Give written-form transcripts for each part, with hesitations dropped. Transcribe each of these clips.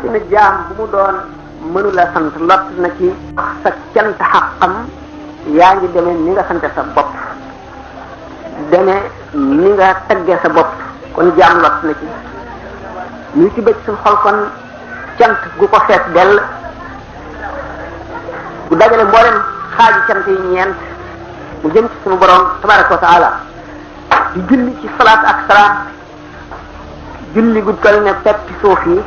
dina jaam bu mu doon mënula sant lot na ci sa cant xaqam yaa ngi demee ni nga sante sa bopp demee ni nga tagge sa bopp kon jaam lot na ci ñu ci bëgg suñ xol kon cant gu ko fees dell bu dajale mboolem xaaji cant yi ñeent mu jëm ci suñu borom tabaraka wa taala di julli ci salaat ak salaam julli gu toll ne peppi suuf yi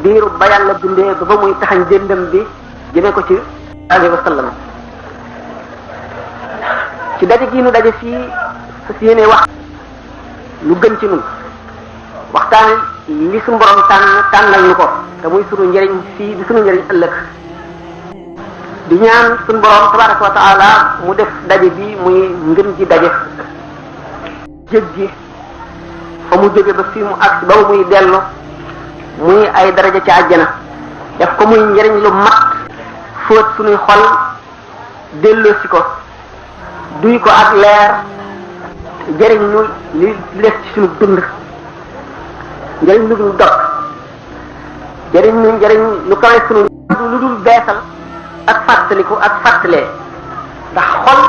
diiru ba yàlla bindee ba muy taxañ jëndam bi jëmee ko ci alayhi wa sallam ci daje gi nu daje fii fas yéene wax lu gën ci nun waxtaane li suñu borom tànnal ñu ko te muy sunu njëriñ fii di sunu njëriñ ëllëg di ñaan suñu borom tabaraka wa taala mu def daje bi muy ngën ji daje jég gi fa mu jóge ba fii mu agsi ba muy dellu muy ay daraja ci àjjana def ko muy njëriñ lu mat fóot suñuy xol delloosi ko duy ko ak leer jëriñ ñu li des ci suñu dund njëriñ lu dul dog jëriñ ñu njëriñ lu kawe suñu lu dul beesal ak fàttaliku ak fàttalee ndax xol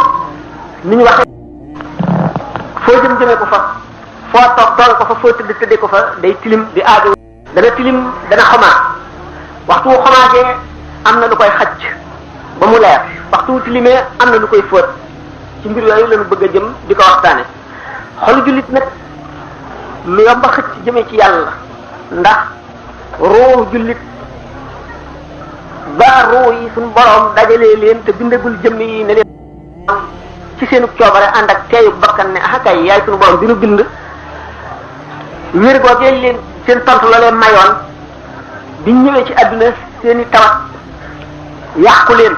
ni ñu waxee foo jëm jëmee ko fa foo toog tool ko fa foo tëdd tëddee ko fa day tilim di aajo dana tilim dana xomaat waxtu wu xomaatee am na lu koy xacc ba mu leer waxtu wu tilimee am na lu koy fóot ci mbir yooyu lañu bëgg a jëm di ko waxtaane xolu jullit nag lu yomb a xëcc jëmee ci yàlla ndax ruu jullit ba ruu yi suñu borom dajalee leen te bindagul jëmm yi ne leen ci seenu coobare ànd ak teeyu bakkan ne akay yaay suñu borom bi nu bind wér googee leen seen tontu la leen mayoon biñ ñëwee ci àdduna seeni tawat yàqu leen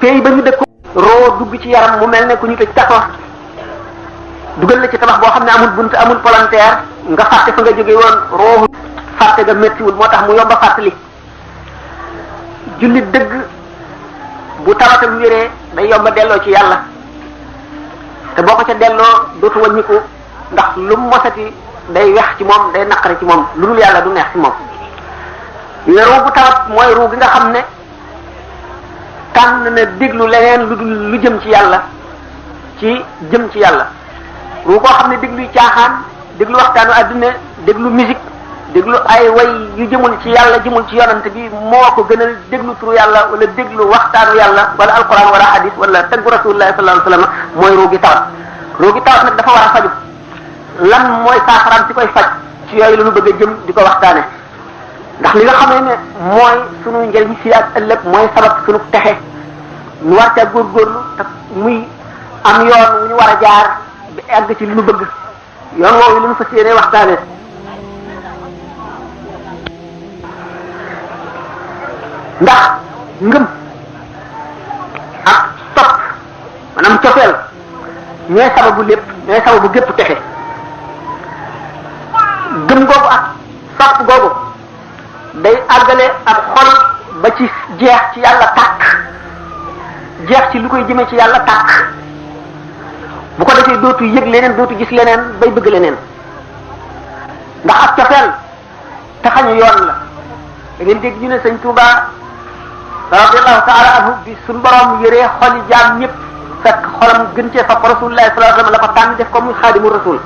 pays ba ñu dëkku roo dugg ci yaram mu mel ne ku ñu tëj kaso dugal la ci tabax boo xam ne amul bunt amul palanteer nga fàtte fa nga jóge woon roo fàtte nga méttiwul moo tax mu yomba fàttali jullit dëgg bu tawatam wéree day yomba delloo ci yàlla te boo ko ca delloo dootu wàññiku ndax lu mu mosati day wex ci moom day naqari ci moom lu dul yàlla du neex ci moom ruu bu tawat mooy ruu gi nga xam ne tànn na déglu leneen lu dul lu jëm ci yàlla ci jëm ci yàlla ruu koo xam ne déglu caaxaan déglu waxtaanu àdduna déglu musique déglu ay way yu jëmul ci yàlla jëmul ci yonante bi moo ko gënal déglu turu yàlla wala déglu waxtaanu yàlla wala alquran wala hadis wala taggu rasulullah sallallahu alayhi wasallam mooy ruugi tawat ruugi tawat nag dafa war a faju lan mooy saafaraam ci koy faj ci yooyu la ñu bëgg a jëm di ko waxtaane ndax li nga xamee ne mooy sunu njëriñ fii ak ëllëg mooy sabab sunu texe ñu war ca góorgóorlu te muy am yoon wu ñu war a jaar bi egg ci li ñu bëgg yoon woowu li ñu fas yéene waxtaane ndax ngëm ak topp maanaam cofeel ñooy sababu lépp ñooy sababu gépp texe gëm googu ak sopp googu day àggale ak xol ba ci jeex ci yàlla tàkk jeex ci lu koy jëmee ci yàlla tàkk bu ko defee dootu yëg leneen dootu gis leneen bay bëgg leneen ndax ak cofeel taxañu yoon la da ngeen dégg ñu ne sëñ Touba radiyallahu taala anhu bi suñu borom yëree xoli jaam ñëpp fekk xolam gën cee fap rasulullah sallallahu alayhi wasallam la ko tànn def ko muy xaadimu rasul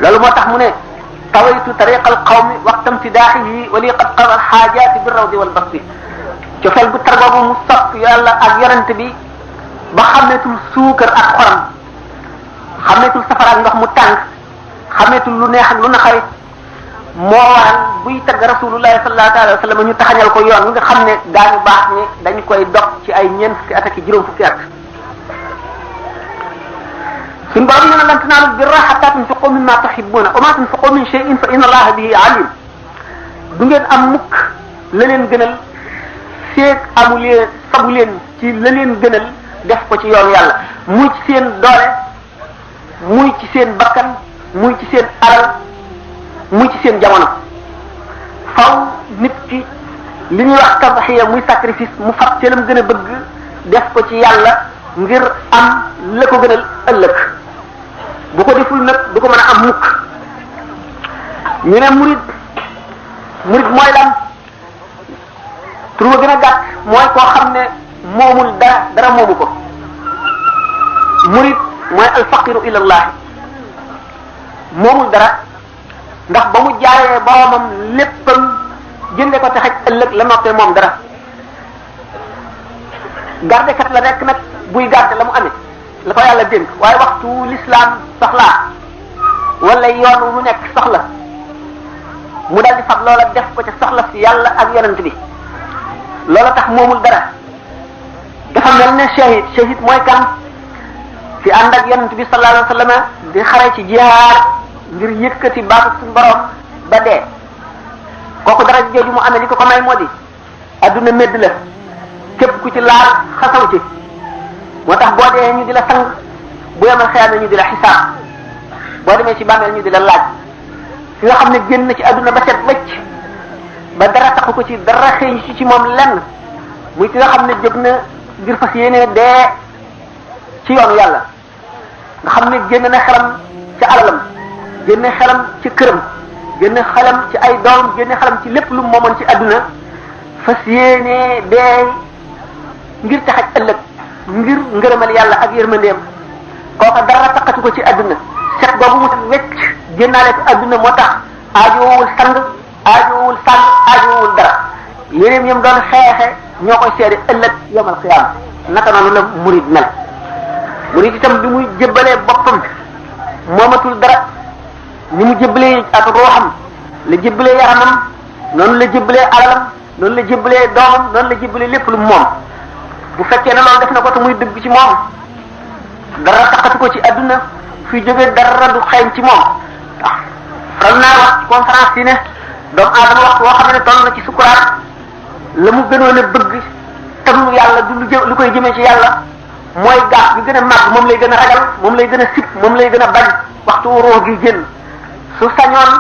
loolu moo tax mu ne tawaytu tariqal qawmi waqtam tidaaxihi wa li qad qada al xaajaati bi rawdi wal basti cofeel gu tar boobu mu sopp yàlla ak yonent bi ba xàmmeetul suukar ak xoram xàmmeetul safara ak ndox mu tàng xàmmeetul lu neex ak lu naqari moo waral buy tagg rasulullah sallallahu alayhi wa sallam ñu taxañal ko yoon wi nga xam ne daañu baax ñi dañu koy dog ci ay ñeent fukki at ak juróom fukki at suñu borom nee na lan tanaalul birra hattaa tunfiqu mimmaa tuhibbuuna wa maa tunfiqu min shay'in fa inna allaha bihi alim du ngeen am mukk la leen gënal feek amuleen sabu leen ci la leen gënal def ko ci yoon yàlla muy ci seen doole muy ci seen bakkan muy ci seen alal muy ci seen jamono faw nit ki li ñuy wax tadhiya muy sacrifice mu fab ci lam gën a bëgg def ko ci yàlla ngir am la ko gënal ëllëg bu ko deful nag du ko mën a am mukk ñu ne murid mooy lan tur ba gën a gàtt mooy koo xam ne moomul dara moomu ko murid mooy alfaqiru ilallah moomul dara ndax ba mu jaayee boromam léppam jënde ko taxaj ëllëg la noppee moom dara gardekat la nekk nag buy garde la mu amee la ko yàlla dénk waaye waxtu l'islam soxlaa wala yoon wu mu nekk soxla mu dal di fab loola def ko ca soxla si yàlla ak yonent bi loola tax moomul dara dafa mel ne shahid mooy kan fi ànd ak yonent bi sallallahu alayhi wa sallam di xare ci jihaar ngir yëkkati baatu suñu borom ba dee kooku dara jooju mu amee li ko ko may moo di adduna medd la képp ku ci laal xasaw ci moo tax boo dee ñu di la sang bu yemal xëyaat ñu di la xisaab boo demee ci bàmmeel ñu di la laaj ki nga xam ne génn na ci adduna ba set wecc ba dara taxu ko ci dara xëy ci moom lenn muy ki nga xam ne jóg na ngir fas yéene dee ci yoonu yàlla nga xam ne génn na xelam ci alalam génn xelam ci këram génn xelam ci ay doom génn xelam ci lépp lu moomoon ci adduna fas yéene dee ngir taxaj ëllëg ngir ngërëmal yàlla ak yërmandeem kooka dara taxatu ko ci adduna set boobu mu wecc génnaale ci adduna moo tax aajowul sang aajowul dara yéreem yam doon xeexe ñoo koy seede ëllëg yomal xiyaam naka noonu la murid mel murid itam bi muy jébbalee boppam moomatul dara ni mu jébbalee ak ruuxam la jébbalee yaramam noonu la jébbalee alalam noonu la jébbalee doomam noonu la jébbalee lépp lu moom bu fekkee ne loolu def na ko te muy dëgg ci moom dara taxatu ko ci adduna fi jógee dara du xeeñ ci moom waaw faral naa wax ci conférence yi ne doomu aadama waxtu woo xam ne toll na ci sukuraat la mu gënoon a bëgg tam yàlla du lu koy jëmee ci yàlla mooy gaaf gi gën a màgg moom lay gën a ragal moom lay gën a sip moom lay gën a bañ waxtu ruux gi génn su sañoon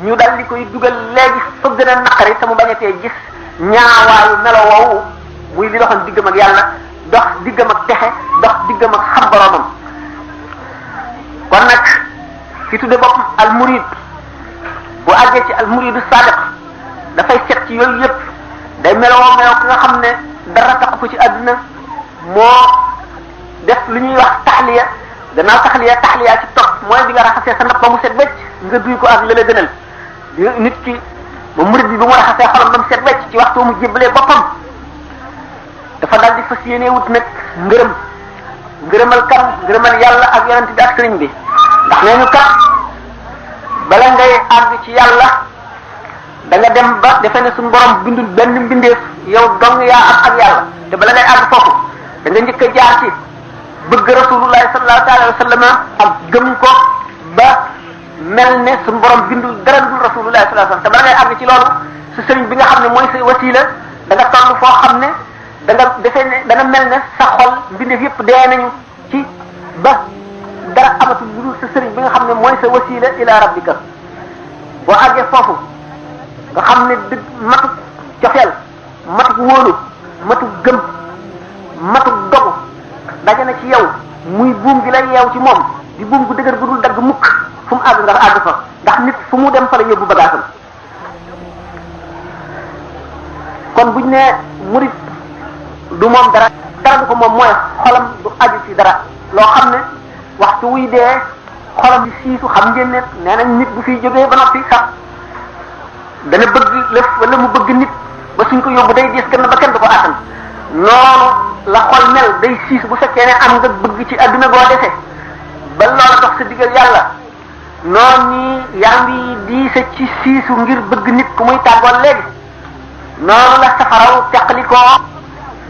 ñu dal di koy dugal léegi fa gën a naqari te mu bañatee gis ñaawaayu melo woowu muy li doxoon diggam ak yàlla dox diggam ak texe dox diggam ak xam boromam kon nag fi tudde boppam al murid bu àggee ci al muridu sadiq dafay set ci yooyu yëpp day meloo ki nga xam ne dara taxu ko ci àdduna moo def lu ñuy wax taxliya gannaaw taxliya ci topp mooy bi nga raxasee sa ndab ba mu set wecc nga duy ko ak lële gënal nit ki ba murid bi bu mu raxasee xolam ba mu set wecc ci waxtu mu jébbalee boppam dafa dal di fas yéene wut nag ngërëmal yàlla ak yonent bi ak sëriñ bi ndax nee ñu kat bala ngay àgg ci yàlla da nga dem ba defe ne suñu borom bindul benn mbindeef yow dong yaa am ak yàlla te bala ngay àgg foofu da nga njëkk a jaar ci bëgg rasulullahi sallallahu alayhi wa sallam ak gëm ko ba mel ne suñu borom bindul dara dul rasulullahi sallallahu alayhi wa sallam te bala ngay àgg ci loolu su sëriñ bi nga xam ne mooy sa wasila da nga toll foo xam ne da nga defee ne dana mel ne sa xol mbindeef yëpp dee nañu ci ba dara amatul lu dul sa sëriñ bi nga xam ne mooy sa wasila ila rabbika boo àggee foofu nga xam ne dëgg matuk cofeel matuk wóolu matuk gëm matuk dogu daje na ci yow muy buum gi lay yeew ci moom di buum gu dëgër gu dul dagg mukk fu mu àgg nga àgg fa ndax nit fu mu dem fa la yóbbu bagaasam kon buñ ne murid du moom dara du ko moom mooy xolam du aju ci dara loo xam ne waxtu wuy dee xolam di siisu xam ngeen ne nee nañ nit bu fiy jógee ba noppi sax dana bëgg lëf wala mu bëgg nit ba suñ ko yóbbu day diis gën ba kenn du ko attan noonu la xol mel day siis bu fekkee ne am nga bëgg ci adduna boo defee ba loola dox sa diggal yàlla noonu nii yaa ngi diise ci siisu ngir bëgg nit ku muy tàggoon léegi noonu la safaraw teqlikoo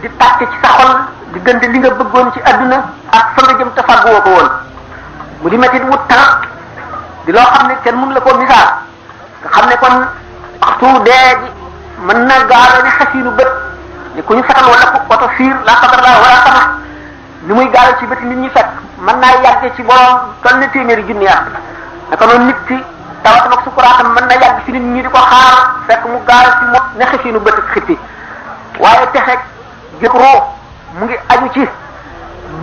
di tàcc ci sa xol diggante li nga bëggoon ci adduna ak fa nga jëm te fàgguwoo ko woon mu di métti wut temps di loo xam ne kenn mënu la koo misaal nga xam ne kon waxtu dee gi mën na gaale ne xasiinu bët ne ku ñu fetal wala ku oto fiir la qadar la wala sama ni muy gaale ci bëti nit ñi fekk mën naa yàgge ci borom toll ne téeméeri junni at naka noonu nit ki tawatam ak sukuraatam mën na yàgg ci nit ñi di ko xaar fekk mu gaale ci moom ne xasiinu bët ak xippi waaye texeeg jëkk roo mu ngi aju ci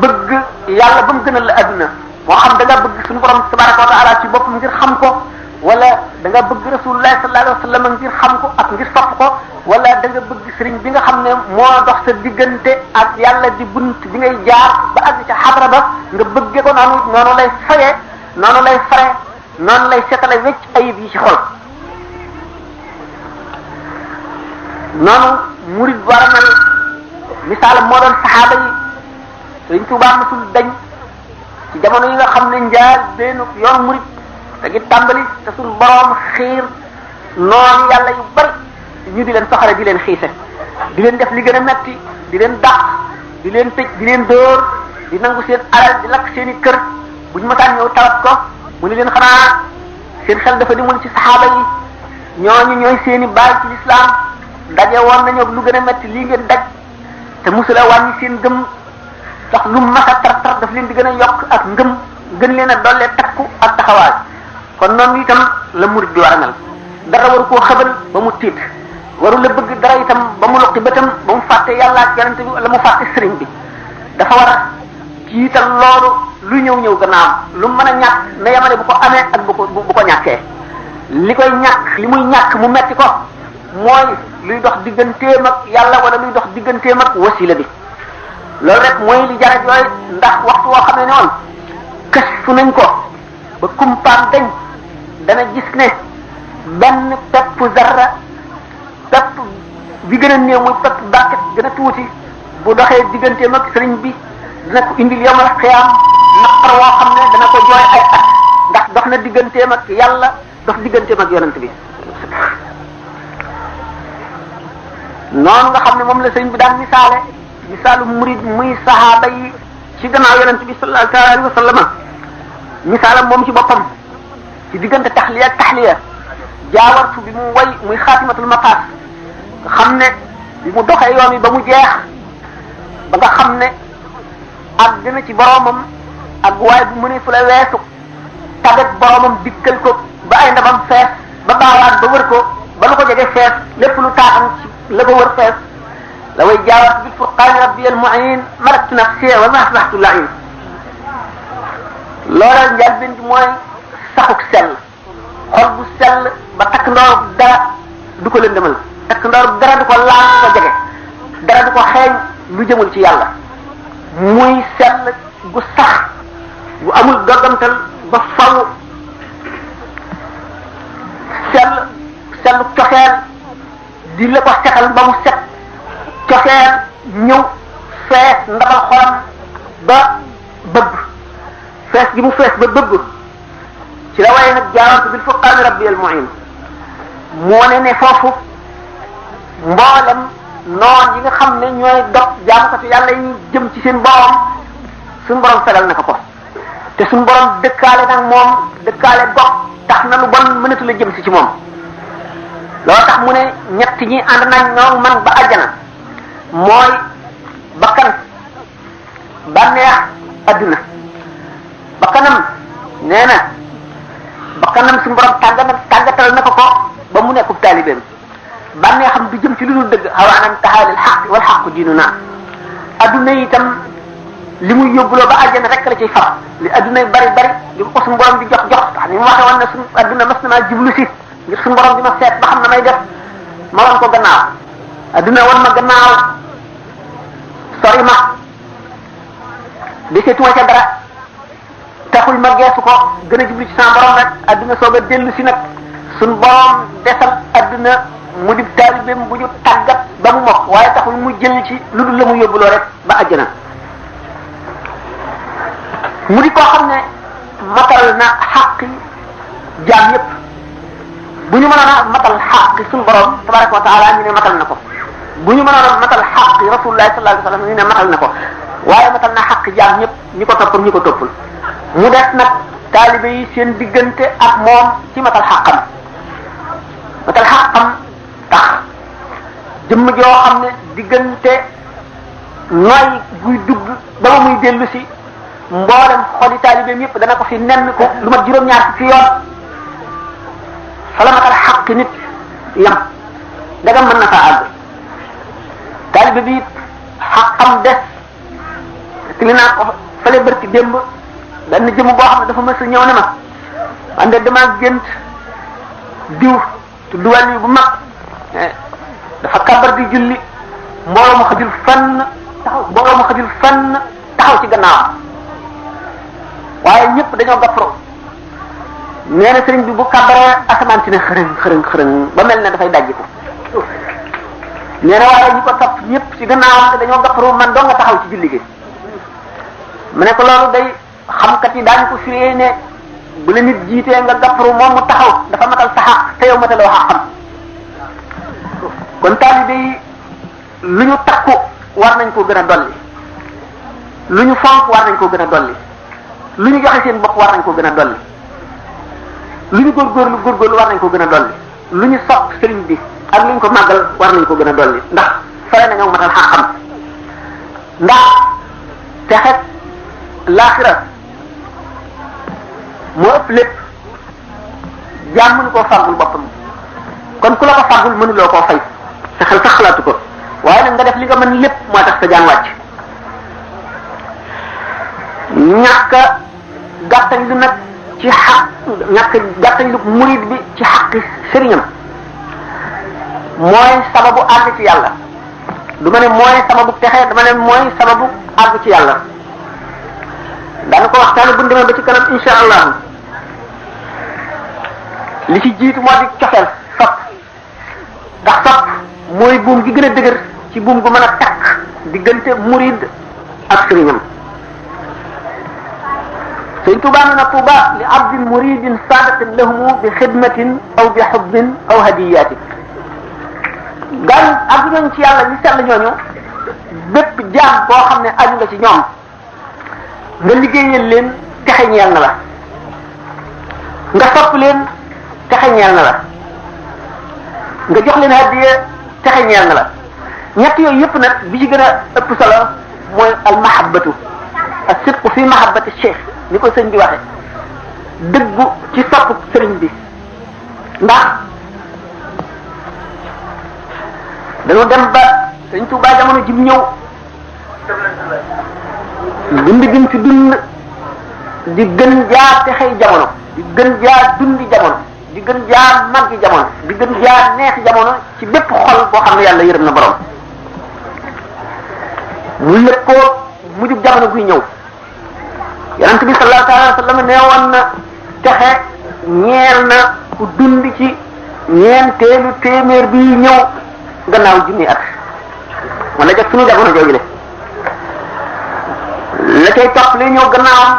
bëgg yàlla ba mu gënal la adduna moo xam da nga bëgg suñu borom tabaraka wa taala ci boppam ngir xam ko wala da nga bëgg rasulullah sallallahu alayhi wa sallam ngir xam ko ak ngir sopp ko wala da nga bëgg sëriñ bi nga xam ne moo dox sa diggante ak yàlla di bunt bi ngay jaar ba àgg ca xadra ba nga bëgge ko noonu lay fayee noonu lay fare noonu lay setale wecc ayib yi ci xol noonu murid war a mel misaalam moo doon saxaaba yi Sëriñ Tuubaa masul dañ ci jamono yi nga xam ne njaal benn yoon murid te gi tàmbali te suñu borom xiir noonu yàlla yu bari ñu di leen soxale di leen xiise di leen def li gën a metti di leen dàq di leen tëj di leen dóor di nangu seen alal di lakk seen i kër bu ñu masaan ñëw tawat ko mu ni leen xanaa seen xel dafa demoon ci saxaaba yi ñooñu ñooy seen i baay ci lislaam daje woon nañu lu gën a metti lii ngeen daj te musula wàññi seen gëm sax lu mas a tar daf leen di gën a yokk ak ngëm gën leen a dollee takku ak taxawaay kon noonu itam la murid bi war a mel dara waru koo xëbal ba mu tiit waru la bëgg dara itam ba mu loqi bëtam ba mu fàtte yàlla ak yonente bi wala mu fàtte sëriñ bi dafa war a jiital loolu luy ñëw gannaaw lu mën a ñàkk na yamale bu ko amee ak bu ko ñàkkee li koy ñàkk li muy ñàkk mu metti ko mooy luy dox digganteem ak yàlla wala luy dox digganteem ak wasila bi loolu rek mooy li jara jooy ndax waxtu woo xam ne noonu kës fu nañ ko ba kumpaan dañ dana gis ne benn pepp zarra pepp bi gën a néew muy pepp bàkket gën a tuuti bu doxee digganteem ak sëriñ bi dina ko indil yomal xiyaam naqar woo xam ne dana ko jooy ay at ndax dox na digganteem ak yàlla dox digganteem ak yonent bi noonu nga xam ne moom la sëriñ bi daan misaalu murid muy sahaaba yi ci gannaaw yonent bi sallallahu alayhi wa sallam misaalam moom ci boppam ci diggante taxliya ak taxliya jaawartu bi mu way muy xaatimatul maqaas nga xam ne bi mu doxee yoon yi ba mu jeex ba nga xam ne ak dina ci boromam ak waaye bu mënee fu la weesu tagat boromam dikkal ko ba ay ndabam fees ba baawaan ba wër ko ba lu ko jege fees lépp lu taaxam ci la ko wër fees la way jaawat bil furqaani rabbi al mu'in malaktu nafsi wa ma asbahtu la'in loola njëlbéen bi mooy saxuk sell xol bu sell ba takk ndoor dara du ko lëndëmal takk ndoor dara du ko laal du ko jege dara du ko xeeñ lu jëmul ci yàlla muy sell gu sax gu amul doggamtal ba faw sellu coxeel di la ko setal ba mu set coxeel ñëw fees ndabal xolam ba bëgg fees gi mu fees ba bëgg ci la waaye nag jaawante bil furqaani rabbi al mu'in moo ne foofu mboolem noon yi nga xam ne ñooy dog jaamukatu yàlla yi jëm ci seen borom suñu borom fegal na ko te suñu borom dëkkaale nag moom dëkkaale dog tax na lu bon mënatu la jëm si ci moom loolu tax mu ne ñett ñi ànd nañ ñoom man ba àjjana mooy bakkan bànneex adduna bakkanam nee na bakkanam suñu borom tàggatal na ko ba mu nekkub taalibeem bànneexam du jëm ci lu dul dëgg xawaanan taxaalil xaq wal xaqu diinu naa adduna itam li muy yóbbuloo ba àjjana rek la ciy far li adduna bari li ko suñu borom di jox tax ni mu waxe woon ne suñu adduna mas na maa jublu si ngir suñu borom di ma seet ba xam na may def ma wan ko gannaaw adduna wan ma gannaaw sori ma deseetuma ca dara taxul ma geesu ko gën a jublu ci sama borom rek adduna soog a dellu si nag suñu borom desal adduna mu di taalibeem bu ñu tàggat ba mu mokk waaye taxul mu jël ci lu dul la mu yóbbuloo rek ba àjjana mu di koo xam ne matal na xaqi jaam yépp bu ñu mënoon a matal xaqi suñu borom tabaraka wa taala ñu ne matal na ko bu ñu mënoon a matal xaqi rasulullah sallallahu alayhi wa sallam ñu ne matal na ko waaye matal na xaqi jaam ñëpp ñi ko toppal ñi ko toppul mu des nag taalibe yi seen diggante ak moom ci matal xaqam tax jëmm joo xam ne diggante nooy guy dugg ba ma muy dellu si mboolem xoli taalibeem yëpp dana ko fi nenn ko lu mat juróom-ñaar ci yoon fala matal xaq nit yam dagam mën na faa àgg taalibe bi xaqam des li naa ko fale barki démb benn jëmm boo xam ne dafa mës a ñëw ne ma man de dama gént diw tudd wàll bu mag dafa kabar di julli mbooloo mu xajul fenn taxaw ci gannaaw waaye ñëpp dañoo gappro nee na sëriñ bi bu kabaree asamaan si ne xërëng ba mel ne dafay dajjiku nee na waaye ñi ko topp ñëpp ci gannaawam te dañoo gappro man doo nga taxaw ci julli gi mu ne ko loolu day xamkat yi daañu ko firee ne bu la nit jiitee nga gappro moom mu taxaw dafa matal sa xaq te yow mataloo xaqam kon taalibe yi lu ñu takku war nañ koo gën a dolli lu ñu fonk war nañ koo gën a dolli lu ñu joxe seen bopp war nañ koo gën a dolli lu ñu góorgóorlu war nañ koo gën a dolli lu ñu sopp sëriñ bi ak lu ñu ko màggal war nañ ko gën a dolli ndax fare nañoo matal xaqam ndax texet laaxira moo ëpp lépp jaam mënu koo fàggul boppam kon ku la ko fàggul mënuloo koo fay sa xel sax xalaatu ko waaye nag nga def li nga mën lépp moo tax sa jaan wàcc ñàkk gàttañ lu nag ci xaq ñàkk gàttañ lu murid bi ci xaqi sëriñam mooy sababu àgg ci yàlla du ma ne mooy sababu texe dama ne mooy sababu àgg ci yàlla daana ko waxtaane bu ñu demee ba ci kanam insha allah li ci jiitu moo di cofeel sopp ndax sopp mooy buum gi gën a dëgër ci buum gu mën a takk diggante murid ak sëriñam sëñ Tuubaa nee na tuuba li abdin muridin saadatin lahumu bi xidmatin aw bi xubbin aw hadiyatin gaañ ak ñooñ ci yàlla ñu sell ñooñu bépp jaam boo xam ne aju nga ci ñoom nga liggéeyal leen texe ñeel na la nga sopp leen texe ñeel na la nga jox leen hadiya texe ñeel na la ñett yooyu yëpp nag bi ci gën a ëpp solo mooy al mahabbatu as-sidqu fi mahabbati cheikh ni ko sëñ bi waxe dëggu ci sopp sëriñ bi ndax dañoo dem ba sëñ Tuubaa jamono ji mu ñëw dund gi fi dund di gën jaar texey jamono di gën jaar dundi jamono di gën jaar màggi jamono di gën jaar neexi jamono ci bépp xol boo xam ne yàlla yërëm na borom mu lëg ko mujjub jamono guy ñëw yonent bi sallallahu alayhi wa sallam nee woon na texe ñeel na ku dund ci ñeenteelu téeméer bi ñëw gannaaw junni at wala jot suñu jamono jooju le la cay topp li ñëw gannaawam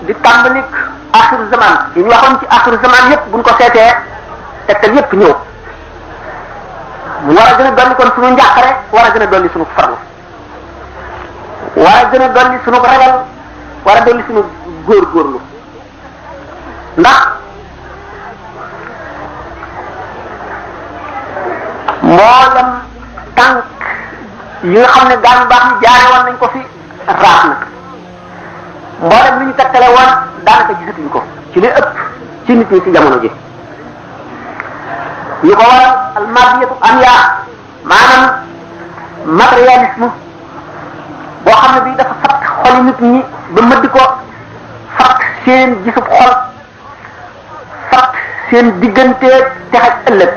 di tàmbalik axiru zaman yi ñu waxoon ci axiru zaman yépp buñ ko seetee tegtal yépp ñëw mu war a gën a dolli kon suñu njàqare war a gën a dolli suñu farlu war a gën a dolli suñu ragal war a dolli suñu góorgóorlu ndax mboolem tànk yi nga xam ne gaa yu baax yi jaare woon nañ ko fi raaf na mboolem li ñu tegtale woon daanaka gisatuñ ko ci li ëpp ci nit ñi ci jamono ji ñu ko waral al madiyatu anya maanaam matérialisme boo xam ne bii dafa fat xoli nit ñi ba mëdd ko fat seen gisub xol fat seen diggante texaj ëllëg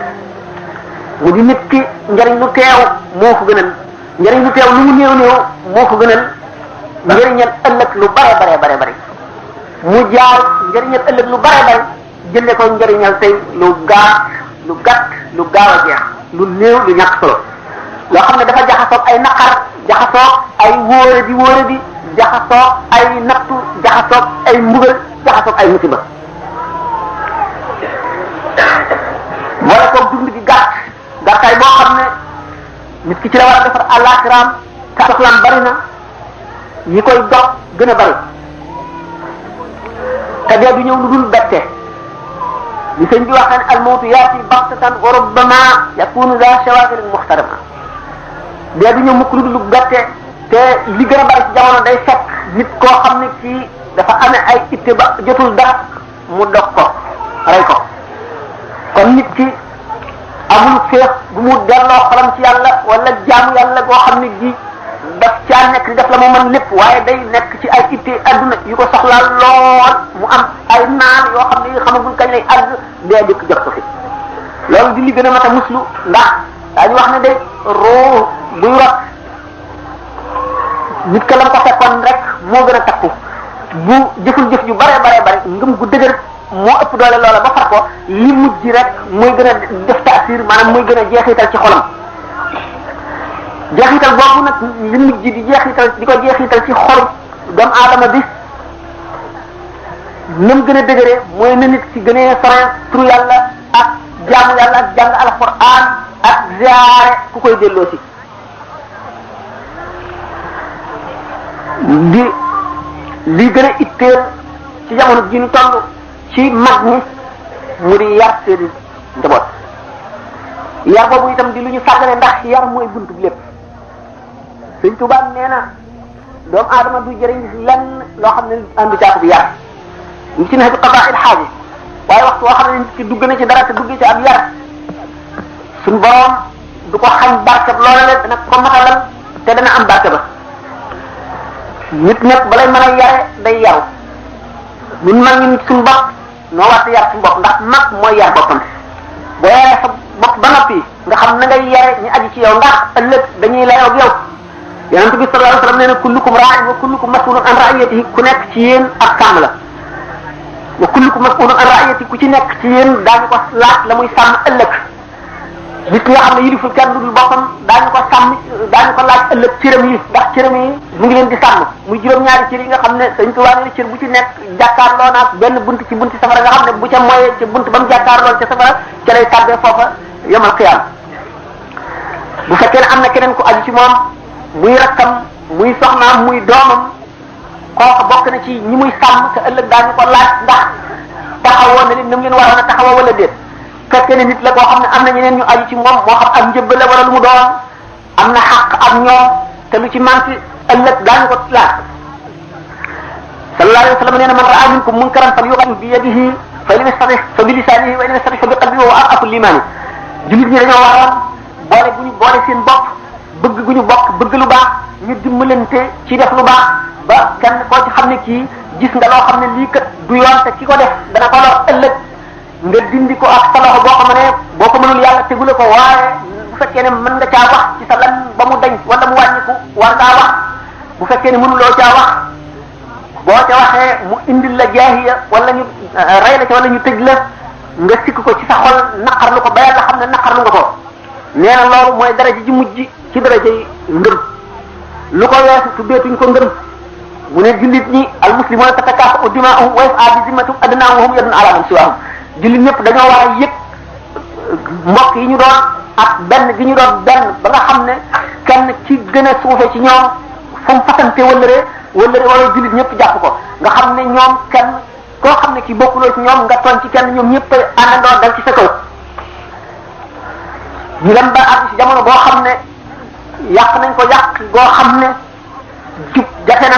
mu di nit ki njariñ lu teew moo ko gënal njariñ lu teew lu mu néew néew moo ko gënal njëriñal ëllëg lu bare mu jaar njëriñal ëllëg lu bare jënde ko njëriñal tey lu gàtt lu gaaw a jeex lu néew lu ñàkk solo loo xam ne dafa jaxasoog ay naqar jaxasoog ay wóoradi jaxasoog ay nattu jaxasoog ay mbugal jaxasoog ay musiba boole koog dund gi gàttaay boo xam ne nit ki ci la war a defar àllaaxiraam te soxlaam bari na yi koy dox gën a bari te dee du ñëw lu dul bette li sëñ bi waxee ne almawtu yaati baxtatan wa rubbama yakunu za shawagilin muxtarama dee du ñëw mukk lu dul bette te li gën a bari ci jamono day fekk nit koo xam ne kii dafa amee ay itte ba jotul dara mu dog ko rey ko kon nit ki amul féex bu mu delloo xolam ci yàlla wala jaamu yàlla goo xam ne gi daf caa nekk di def la mu mën lépp waaye day nekk ci ay itte adduna yu ko soxlaal lool mu am ay naan yoo xam ne xamagul kañ lay àgg dee jëkk jot ko fi loolu di li gën a mat a muslu ndax daañu wax ne de roo buy rot nit ka lam ko fekkoon rek moo gën a takku bu jëful jëf yu bare ngëm gu dëgër moo ëpp doole loola ba far ko li mujj rek mooy gën a def taasir maanaam mooy gën a jeexital ci xolam jeexital boobu nag li mujj di jeexital di ko jeexital ci xol doomu aadama bi nam gën a dëgëree mooy na nit ci gënee sore turu yàlla ak jaamu yàlla ak jàng alquran ak ziyaare ku koy delloo si di li gën a itteel ci jamono ji ñu toll ci mag ñi mu di yar seeni njaboot yar boobu itam di lu ñu sàggane ndax yar mooy buntu bi lépp Sëñ Tuubaa nee na doomu aadama du jëriñ lenn loo xam ne àndu caako bi yar ñu ci ne bi qadaa il xaaji waaye waxtu woo xam ne nit ki dugg na ci dara te dugg ci ab yar suñ borom du ko xañ barke loola le dana ko matalal te dana am barke ba nit nag balay mën a yare day yaru ñun mag ñi nit suñu bopp noo war di yar suñu bopp ndax mag mooy yar boppam boo yaree sa bopp ba noppi nga xam na ngay yare ñu aji ci yow ndax ëllëg dañuy layoo ak yow yonent bi sallallahu alayhi wasallam nee na kullukum raa'in wa kullukum mas'ulun an ra'iyatihi ku nekk ci yéen ak sàmm la wa kullukum mas'ulun an ra'iyatihi ku ci nekk ci yéen daañu ko laaj la muy sàmm ëllëg nit ki nga xam ne yiliful kenn dudul boppam daañu ko sàmm daañu ko laaj ëllëg cëram yi ndax cëram yi mu ngi leen di sàmm muy juróom-ñaari cër yi nga xam ne Sëñ Tuubaa ne cër bu ci nekk jàkkaarloo naag benn bunt ci bunti safara nga xam ne bu ca moyee ca bunt ba mu jàkkaarloo ca safara ca lay tàbbee foofa yomal xiyaam bu fekkee ne am na keneen ku aju ci moom muy rakkam muy soxnaam muy doomam kooku bokk na ci ñi muy sàmm te ëllëg daañu ko laaj ndax taxawoon na leen nam leen waroon a taxawoo wala déet fekkee ne nit la koo xam ne am na ñeneen ñu aju ci moom moo xam ak njëbb la wala lu mu doon am na xaq ak ñoom te lu ci manti ëllëg daañu ko laaj sallallahu alayhi wa sallam nee na man ra'a minkum munkaran falyughayyirhu bi yadihi fa in lam yastati' fa bi lisanihi wa in lam yastati' fa bi qalbihi wa huwa ad'afu al-iman jullit ñi dañoo waroon boole gu ñu boole seen bopp bëgg gu ñu bokk bëgg lu baax ñu dimbalante ci def lu baax ba kenn koo ci xam ne kii gis nga loo xam ne lii kat du yoon te ki ko def dana ko lor ëllëg nga dindi ko ak sa loxo boo xam ne boo ko mënul yàlla tegule ko waaye bu fekkee ne mën nga caa wax ci sa lan ba mu dañ wala mu wàññiku war ngaa wax bu fekkee ne mënuloo caa wax boo ca waxee mu indil la jaahiya wala ñu rey la ca wala ñu tëj la nga sikk ko ci sa xol naqarlu ko ba yàlla xam ne naqarlu nga ko nee na loolu mooy daraja ji mujj ci daraja yi ngëm lu ko weesu tuddeetuñ ko ngëm mu ne jullit ñi al muslimuna tatakaafa'u dimaa'uhum wa yas'a bi zimmatihim adnaahum wa hum yadun ala man siwaahum jullit ñëpp dañoo war a yëg mbokk yi ñu doon ak benn gi ñu doon benn ba nga xam ne kenn ci gën a suufe ci ñoom fu mu fasante wëllëre wala jullit ñëpp jàpp ko nga xam ne ñoom kenn koo xam ne ki bokkuloo ci ñoom nga tooñ ci kenn ñoom ñëpp àndandoo dal ci sa kaw ñu dem ba ak ci jamono boo xam ne yàq nañ ko yàq goo xam ne jub jafe na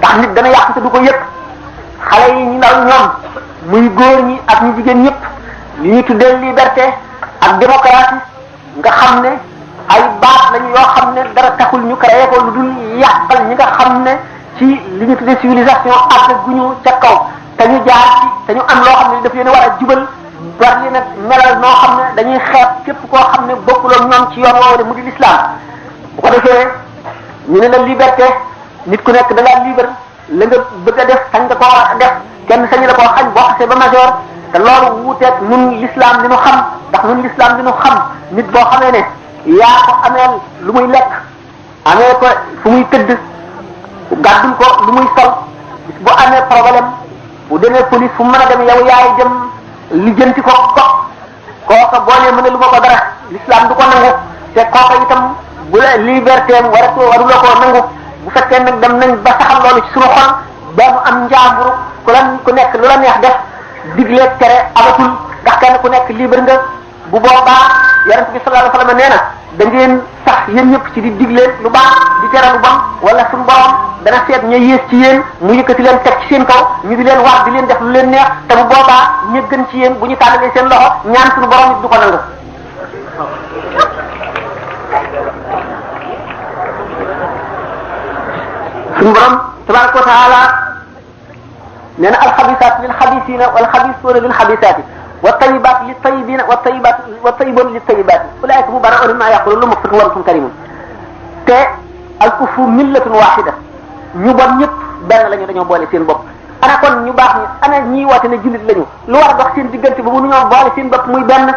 ndax nit dana yàq te du ko yëg xale yi ñu ndaw ñoom muy góor ñi ak ñu jigéen ñëpp li ñu tuddee liberté ak démocratie nga xam ne ay baat lañu yoo xam ne dara taxul ñu créé ko lu dul yàqal ñi nga xam ne ci li ñu tuddee civilisation àgg gu ñu ca kaw te ñu jaar ci te ñu am loo xam ne daf leen war a jubal war leen a melal noo xam ne dañuy xeeb képp koo xam ne bokkuloo ñoom ci yoon woowu de mu di l'islam bu ko defee ñu ne la liberté nit ku nekk da ngaa libre la nga bëgg a def sañ nga koo war a def kenn sañu la koo xañ boo xasee ba major te loolu wuuteeg ñun l'islam li nu xam ndax ñun l'islam li nu xam nit boo xamee ne yaa ko ameel lu muy lekk amee ko fu muy tëdd gàddul ko lu muy sol bu amee problème bu demee police fu mu mën a dem yow yaay dem lijjanti ko kooka boo nee mën a lu ma ko dara l'islam du ko nangu te kooka itam bu la liberté am waruloo koo nangu bu fekkee nag dem nañ ba saxal loolu ci suñu xol ba mu am njaamburu ku nekk lu la neex def digle tere amatul ndax kenn ku nekk libre nga bu boobaa yonent bi sallallahu alayhi wasallam nee na da ngeen sax yéen ñëpp ci di digle lu baax di tere lu bon wala suñu borom dana seet ña yées ci yéen mu yëkkati leen teg ci seen kaw ñu di leen wax di leen def lu leen neex te bu boobaa ña gën ci yéen bu ñu tàllalee seen loxo ñaan suñu borom it du ko nangu. suñu borom tabaraka wa taala nee na alxabisaat lil xabisina wal xabisuuna lil xabisaati wa tayibaat li tayibina wa tayibaat wa tayiboon li tayibaati ulaayka mubara'uuna mimmaa yaquluun lahum maghfiratun wa rizqun kariim te al kufru millatun waahida ñu bon ñëpp benn lañu dañoo boole seen bopp. ana kon ñu baax ñi ana ñii woote ne jullit lañu lu war a dox seen diggante ba mënuñoo boole seen bopp muy benn.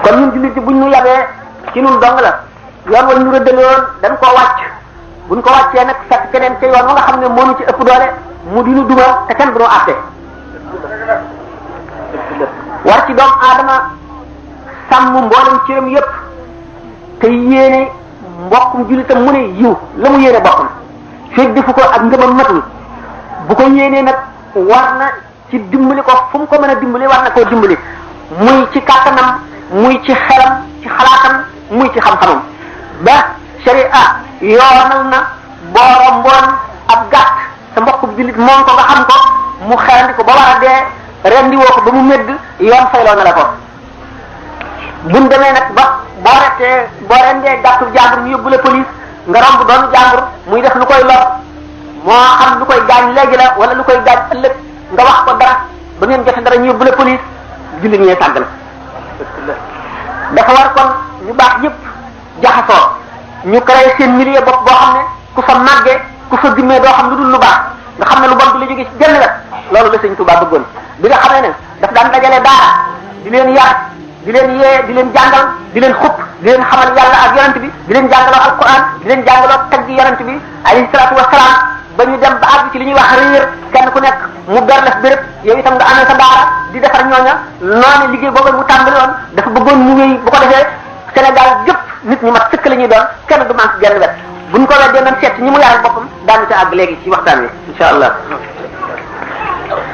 kon ñun jullit yi buñ ñu yabee ci ñun dong la yoon wala ñu rëddaloon dañ koo wàcc buñ ko wàccee nag fekk keneen ca yoon wa nga xam ne moo ñu ci ëpp doole mu di ñu duma te kenn du ñu àtte. war ci doomu aadama sàmm mboolem cëram yépp te yéene mbokkum jullitam mu ne yiw la mu yéene boppam fekk defu ko ak ngëmam matul bu ko yéenee nag war na ci dimbali ko fu mu ko mën a dimbali war na koo dimbali muy ci kàttanam muy ci xelam ci xalaatam muy ci xam-xamam ba sharia yoonal na booro mboon ab gàtt sa mbokkum jullit moom ko nga xam ko mu xelandi ko ba war a dee rendi woo ko ba mu medd yoon fayloo na la ko buñ demee nag ba boo rendee gàttu jàmbur ñu yóbbu la police nga romb doonu jàmbur muy def lu koy lor moo xam lu koy gaañ léegi la wala lu koy gaañ ëllëg nga wax ko dara ba ngeen jote dara ñu yóbbu la police jullit ñee sàggal dafa war kon ñu baax ñëpp jaxasoo ñu créé seen milieu bopp boo xam ne ku fa màggee ku fa gimmee doo xam lu dul lu baax nga xam ne lu bon du la jóge ci genn wet loolu la Sëñ Tuubaa bëggoon bi nga xamee ne daf daan dajale daara di leen yar di leen yee di leen jàngal di leen xupp di leen xamal yàlla ak yonent bi di leen jàngaloo alquran di leen jàngaloo taggi yonent bi alayhi salaatu wasalaam ba ñu dem ba àgg ci li ñuy wax réer kenn ku nekk mu ber la béréb yow itam nga amee sa daara di defar ñooña noonu liggéey boobu mu tàmbali woon dafa bëggoon mu wéy bu ko defee Sénégal gépp nit ñi mat sëkk la ñuy doon kenn du manque genn wet buñ ko weddee nañ seet ñi mu yaral boppam daanu ca àgg léegi ci waxtaan wi insha allah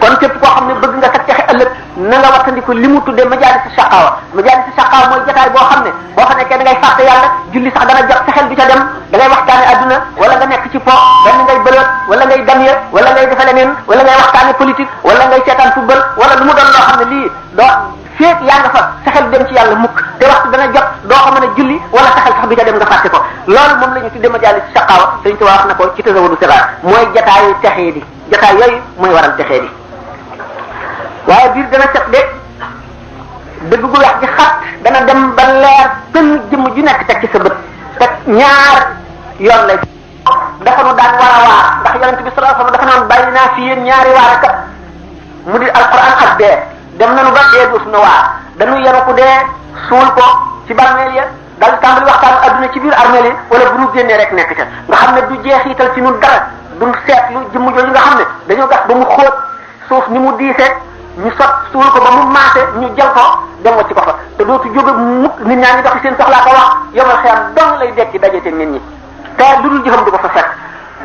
kon képp koo xam ne bëgg nga sa texe ëllëg na nga wattandiku li mu tuddee majaalisi shaqaawa majaalisi shaqaawa mooy jotaay boo xam ne boo fa nekkee da ngay fàtte yàlla julli sax dana jot sa xel du ca dem da ngay waxtaane adduna wala nga nekk ci po benn ngay bëloot wala ngay damye wala ngay defe leneen wala ngay waxtaane politique wala ngay seetaan football wala lu mu doon loo xam ne lii doo féet yaa nga fa sa xel dem ci yàlla mukk te waxtu dana jot doo ko mën a julli wala sa xel sax du ca dem nga fàtte ko loolu moom la ñu tuddee majaalisi shaqaawa Sëriñ Tuubaa wax na ko ci tasawudu siraar mooy jotaayu texee di jotaay yooyu mooy waral texee di waaye biir dana set de dëgg gu weex gi xat dana dem ba leer tën jëmm ju nekk teg ci sa bët te ñaar yoon lay dafa nu daan war a waar ndax yonent bi sallallahu alayhi wasallam dafa naan bàyyi naa fi yéen ñaari waar kat mu di alquran ak dee dem nañu ba dee duus na waar dañu yenu ku dee suul ko ci bàmmeel ya dal tàmbali waxtaan adduna ci biir armeel yi wala bu ñu génnee rek nekk ca nga xam ne du jeexital ci ñun dara duñ seetlu jëmm jooju nga xam ne dañoo gas ba mu xóot suuf ni mu diisee ñu sot suul ko ba mu maase ñu jël ko dem wacc ko fa te dootu jóge mukk nit ñaa ngi dox seen soxlaa ko wax yomal xiyam dong lay dekki dajete nit ñi te lu dul jëfam du ko fa fekk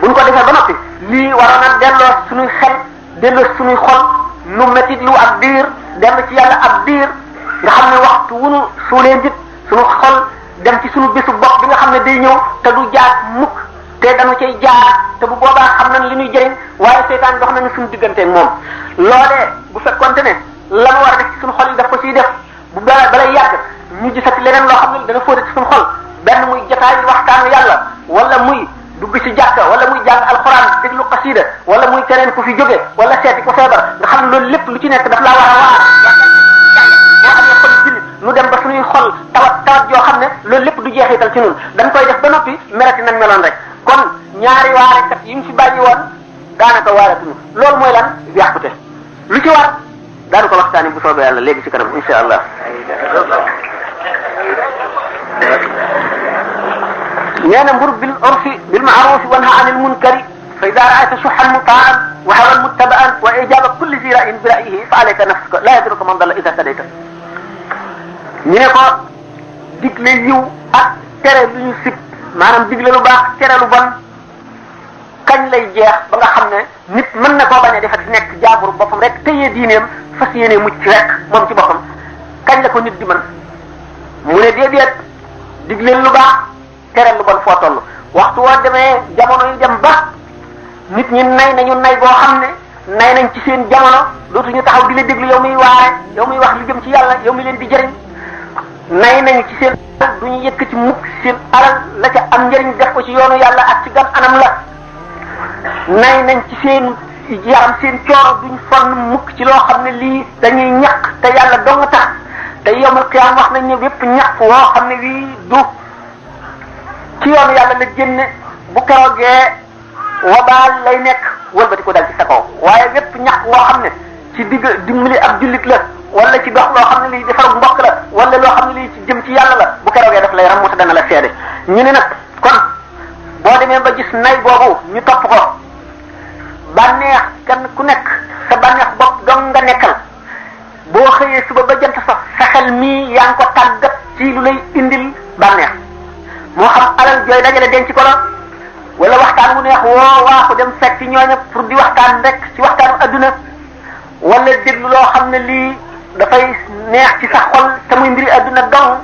buñ ko defee ba noppi lii waroon a delloo suñuy xel delloo suñuy xol nu métit lu ak diir dem ci yàlla ab diir nga xam ne waxtu wunu suulee nit suñu xol dem ci suñu bésu bopp bi nga xam ne day ñëw te du jaar mukk te dañu cay jaar te bu boobaa xam nañ li ñuy jëriñ waaye seytaan dox nañu suñu digganteeg moom loolee bu fekkonte ne la mu war a def ci suñu xol yi daf ko siy def bu balay yàgg ñu gisati leneen loo xam ne dana fóote ci suñu xol benn muy jotaay waxtaanu yàlla wala muy dugg ci jàkka wala muy jàng alxuraan déglu xasida wala muy keneen ku fi jóge wala seeti ko feebar nga xam ne loolu lépp lu ci nekk daf laa war a waar moo xam ne xol jullit nu dem ba suñuy xol tawat joo xam ne loolu lépp du jeexital ci ñun dañ koy def ba noppi merati nañ meloon rek kon ñaari waarekat yi mu fi bàyyi woon daanaka waaratuñu loolu mooy lan yàqute lu ci war daanu ko waxtaani bu soobee yàlla léegi ci kanam insha allah nee na mbur bil urfi bil ma'ruf wa nahy anil munkari fa idha ra'ayta shuhhan muta'an wa hawan muttaba'an wa ijaba kulli zi ra'yin bi ra'yihi fa alayka nafsuka la yadruka man dalla idha tadayta ñu ne ko digle yiw ak tere lu ñu sib maanaam digle lu baax tere lu bon kañ lay jeex ba nga xam ne nit mën na koo bañ a defati nekk jaaburu boppam rek téye diineem fas yéene mucc rek moom ci boppam kañ la ko nit di mën mu ne déedéet digle lu baax tere lu bon foo toll waxtu woo demee jamono yi dem ba nit ñi nay nañu nay boo xam ne nay nañ ci seen jamono dootuñu taxaw di la déglu yow muy waare yow muy wax lu jëm ci yàlla yow mi leen di jëriñ nay nañu ci seen alal du ñu yëkk ci mukk seen alal la ca am njëriñ def ko ci yoonu yàlla ak ci gan anam la nay nañ ci seen yaram seen coono duñ sonn mukk ci loo xam ne lii dañuy ñaq te yàlla dong tax te yawmal qiyaam wax nañ ne bépp ñaq woo xam ne wii du ci yoonu yàlla la génne bu keroogee wabaal lay nekk wëlbati ko dal ci sa kaw waaye bépp ñaq woo xam ne ci digg dimbali ab jullit la wala ci dox loo xam ne lii defaru mbokk la wala loo xam ne lii ci jëm ci yàlla la bu keroogee daf lay ram te dana la seede ñu ne nag kon boo demee ba gis nay boobu ñu topp ko bànneex kenn ku nekk sa bànneex bopp dong nga nekkal boo xëyee suba ba jant sax sa xel mii yaa ngi ko tàggat ci lu lay indil bànneex moo xam alal jooy dajale denc ko la wala waxtaan wu neex woo waaxu dem fekk ñooña pour di waxtaan rek ci waxtaanu adduna wala déglu loo xam ne lii dafay neex ci sa xol te muy mbiri adduna dong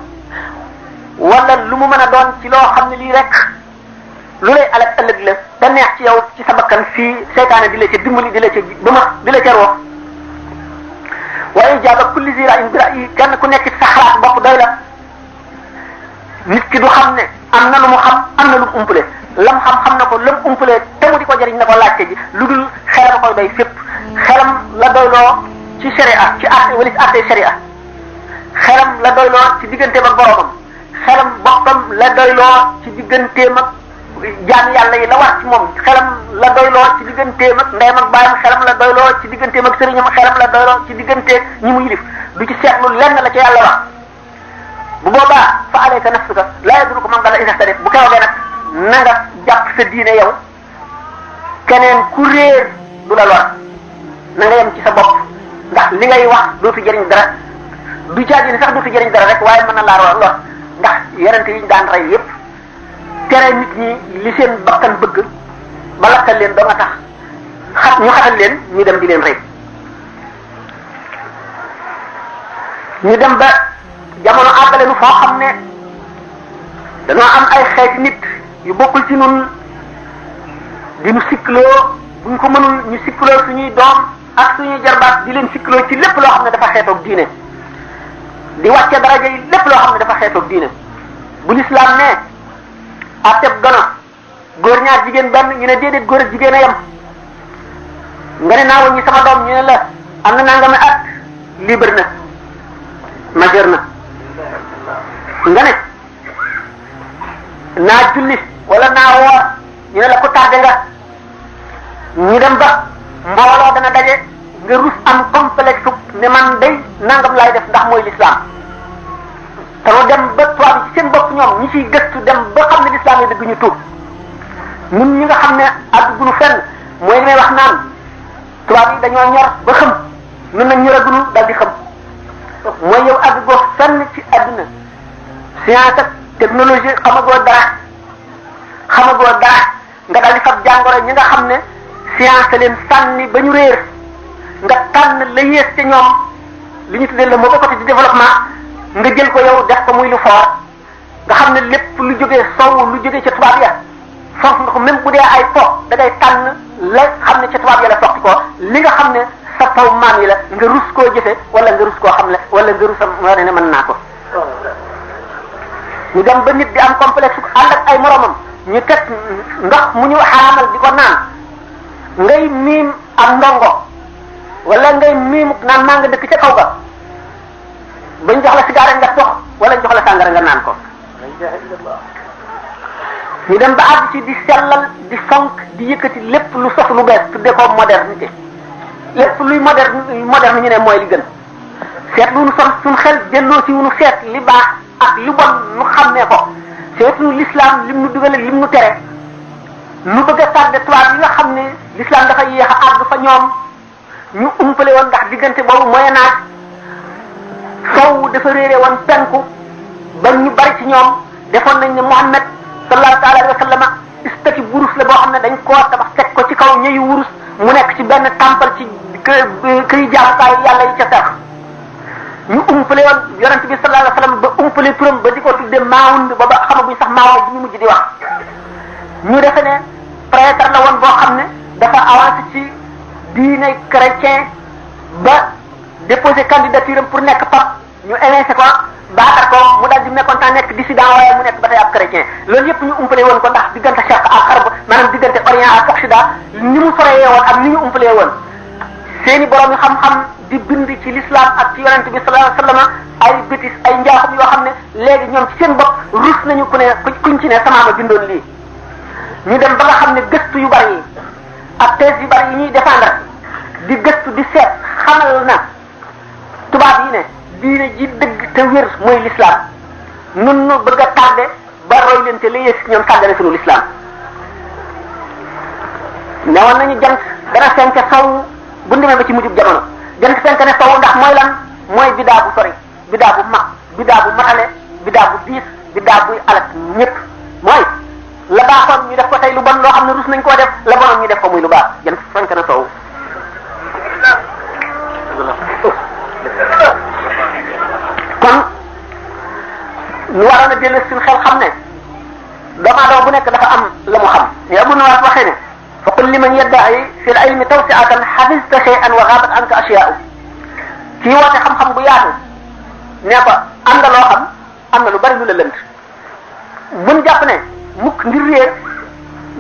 wala lu mu mën a doon ci loo xam ne lii rek lu lay alal ëllëg la da neex ci yow ci sa bakkan fii seytaane di la ca dimbali di la ca bëma di la ca roox waaye jaaba kulli zira in bira yi kenn ku nekk ci sa xalaat bopp doy la nit ki du xam ne am na lu mu xam am na lu mu umpale lam xam na ko lam umpalee te mu di ko jëriñ na ko laajte ji lu dul xelam koy doy fépp xelam la doyloo ci sharia ci àtte wala ci àtte sharia xelam la doyloo ci digganteem ak boromam xelam boppam la doyloo ci digganteem ak jaam yàlla yi la war ci moom xelam la doyloo ci digganteem ak ndeyam ak baayam xelam la doyloo ci digganteem ak sëriñam xelam la doyloo ci digganteeg ñi mu yilif du ci seetlu lenn la ca yàlla wax bu boobaa fa alayka nafsuka laa yadurruka man dalla idaa htadayta bu keroogee nag na nga jàpp sa diine yow keneen ku réer du la lor na nga yem ci sa bopp ndax li ngay wax dootu jëriñ dara du caagi ni sax dootu jëriñ dara rek waaye mën na laa lor ndax yonent yi ñu daan rey yépp tere nit ñi li seen bakkan bëgg ba lakkal leen doo nga tax ñu xatal leen ñu dem di leen rey ñu dem ba jamono àggale nu foo xam ne dañoo am ay xeeti nit yu bokkul ci nun di nu sikkloo bu ñu ko mënul ñu sikkloo suñuy doom ak suñuy jarbaat di leen sikkloo ci lépp loo xam ne dafa xeetoog diine di wàcce daraja yi lépp loo xam ne dafa xeetoog diine bu lislaam ne atteb gono góor ñaar jigéen benn ñu ne déedéet góor ak jigéen a yem nga ne naa woon ñi sama doom ñu ne la am na nangami at libre na majeur na nga ne naa julli wala naa woor ñu ne la ko tardé nga ñu dem ba mbooloo dana daje nga rus am complexe ne man day nangam laay def ndax mooy l'islam te mu dem ba tubaab yi ci seen bopp ñoom ñi ciy gëstu dem ba xam ne l'islam yi dëgg ñu tuub ñun ñi nga xam ne àggunu fenn mooy li may wax naan tubaab yi dañoo ñor ba xam ñun nag ñoragunu dal di xam mooy yow àggugoo fenn ci àdduna science ak technologie xamagoo dara nga dal di fab jàngoro ñi nga xam ne science leen sànni ba ñu réer nga tànn la yées te ñoom li ñu tuddee le mauvais côté du développement nga jël ko yow def ko muy lu fort nga xam ne lépp lu jógee sow lu jógee ca tubaab ya fonk nga ko même bu dee ay po da ngay tànn la xam ne ca tubaab ya la soxti ko li nga xam ne sa taw maam yi la nga rus koo jëfe wala nga rus koo xam ne wala nga rusam wane ne mën naa ko ñu dem ba nit di am complexe ànd ak ay moromam ñu teg ndox mu ñu xaraamal di ko naan ngay miim am ndongo wala ngay miim naan maa nga dëkk ca kaw ga bañ jox la cigarette nga dox wala ñu jox la sàngara nga naan ko ñu dem ba àgg ci di sellal di fonk di yëkkati lépp lu sos lu bees tudde ko modernité lépp luy moderne ñu ne mooy li gën seet lu nu son suñ xel jëlloo ci wunu seet li baax ak li bon nu xàmmee ko seetu l'islam lim nu dugal lim nu tere nu bëgg a tàgge tubaab yi nga xam ne l'islam dafa yéex a àgg fa ñoom ñu umpale woon ndax diggante boobu moyen âge sow dafa réere woon penku ba ñu bari ci ñoom defoon nañ ne Muhammad sallallahu alayhi wa sallam istati wurus la boo xam ne dañ koo tabax teg ko ci kaw ñëyu wurus mu nekk ci benn temple ci këy jaamukaay yàlla yi ca tax ñu umpale woon yonent bi sallallahu alayhi wa sallam ba umpale turam ba di ko tudde Maawund ba xamaguñ sax Maawund bi ñu mujj di wax ñu defe ne prêtre la woon boo xam ne dafa avancé ci diine chrétien ba déposé candidature am pour nekk pape ñu évincé ko baatar ko mu daal di mécontent nekk dissident waaye mu nekk ba tey ab chrétien loolu yëpp ñu umpalee woon ko ndax diggante Charq ak Xarb maanaam diggante Orient ak Occident ni mu soreyee woon ak ni ñu umpalee woon seeni borom yi xam-xam di bind ci l'islam ak ci yonent bi sallallahu alayhi wasallam ay bétis ay njaaxum yoo xam ne léegi ñoom ci seen bopp rus nañu ku ne kuñ ci ne samaama bindoon lii ñu dem ba nga xam ne gëstu yu bari yi ak thèse yu bari yi ñuy défendre di gëstu di seet xamal na tubaab yi ne diine ji dëgg te wér mooy l'islam nun nu bëgg a tardé ba roy leen te la yées ñoom sàggane sunu l'islam newoon nañu jant dana fenke sow bu demee ba ci mujjub jamono jant fenk ne sow ndax mooy lan mooy bidaa bu sori bidaa bu mag bidaa bu matale bidaa bu diis bidaa buy alak ñëpp mooy la baaxoon ñu def ko tey lu bon loo xam ne rus nañ koo def la bonoon ñu def ko muy lu baax jant fenk na sow kon ñu waroon a dellu suñu xel xam ne doomu aadama bu nekk dafa am la mu xam ni Abu Nawaas waxee ne fa qul liman yadda'i fi al-ilmi tawsi'atan hafizta shay'an wa ghabat anka ashya'u kii woote xam-xam bu yaatu nee ko am nga loo xam am na lu bari lu la lënt buñ jàpp ne mukk ngir réer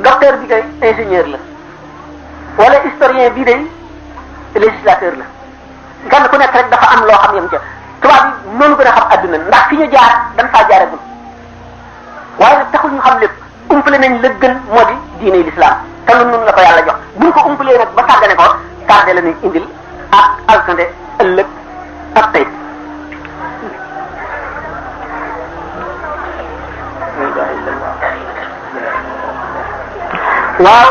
docteur bi kay ingénieur la wala historien bii day législateur la kenn ku nekk rek dafa am loo xam yam ca tubaab yi noonu gën a xam adduna ndax fi ñu jaar dañ faa jaaragul waaye nag taxul ñu xam lépp umpale nañ la gën moo di diine l'islam te nun la ko yàlla jox buñ ko umpalee nag ba sàggane ko tardé la ñuy indil ak alkande ëllëg ak tey waaw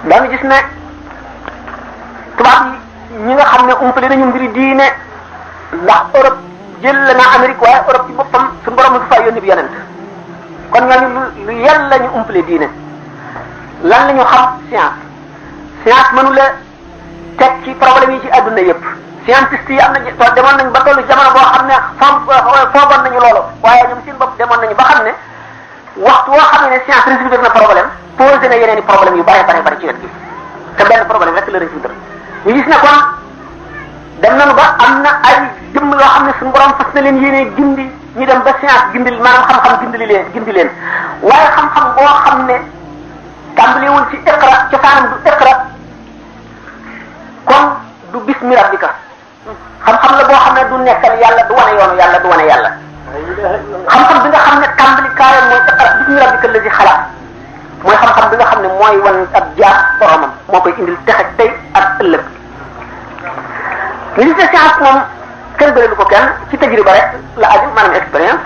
dañu gis ne tubaab yi ñi nga xam ne umpale nañu mbiri diine ndax Europe jël la na Amérique waaye Europe ci boppam suñu borom du fa yónni bi yonent kon ñooñu lu yàlla ñu umpale diine lan la ñu xam science mënu la teg ci problème yi ci adduna yépp scientiste yi am na demoon nañ ba tollu jamono boo xam ne foogoon nañu loolu waaye ñoom seen bopp demoon nañu ba xam ne waxtu woo xam ne science résoudre na problème posé na yeneen i problème yu bare ci wet gi te benn problème rek la résoudre ñu gis ne kon dem nañu ba am na ay jëmm yoo xam ne suñu borom fas na leen yéene gindi ñu dem ba science gindil maanaam xam-xam gindi leen waaye xam-xam boo xam ne tàmbalewul ci iqra cosaanam du iqra kon du bismi rabbika xam-xam la boo xam ne du nekkal yàlla du wane yoonu yàlla du wane yàlla xam-xam bi nga xam ne tàmbali kaayam mooy iqra bismi rabbika allazi xalaq mooy xam-xam bi nga xam ne mooy wan ab jaar boromam moo koy indil texe tey ak ëllëg li ci science moom kenn bëreelu ko kenn ci tajriba rek la aju maanaam expérience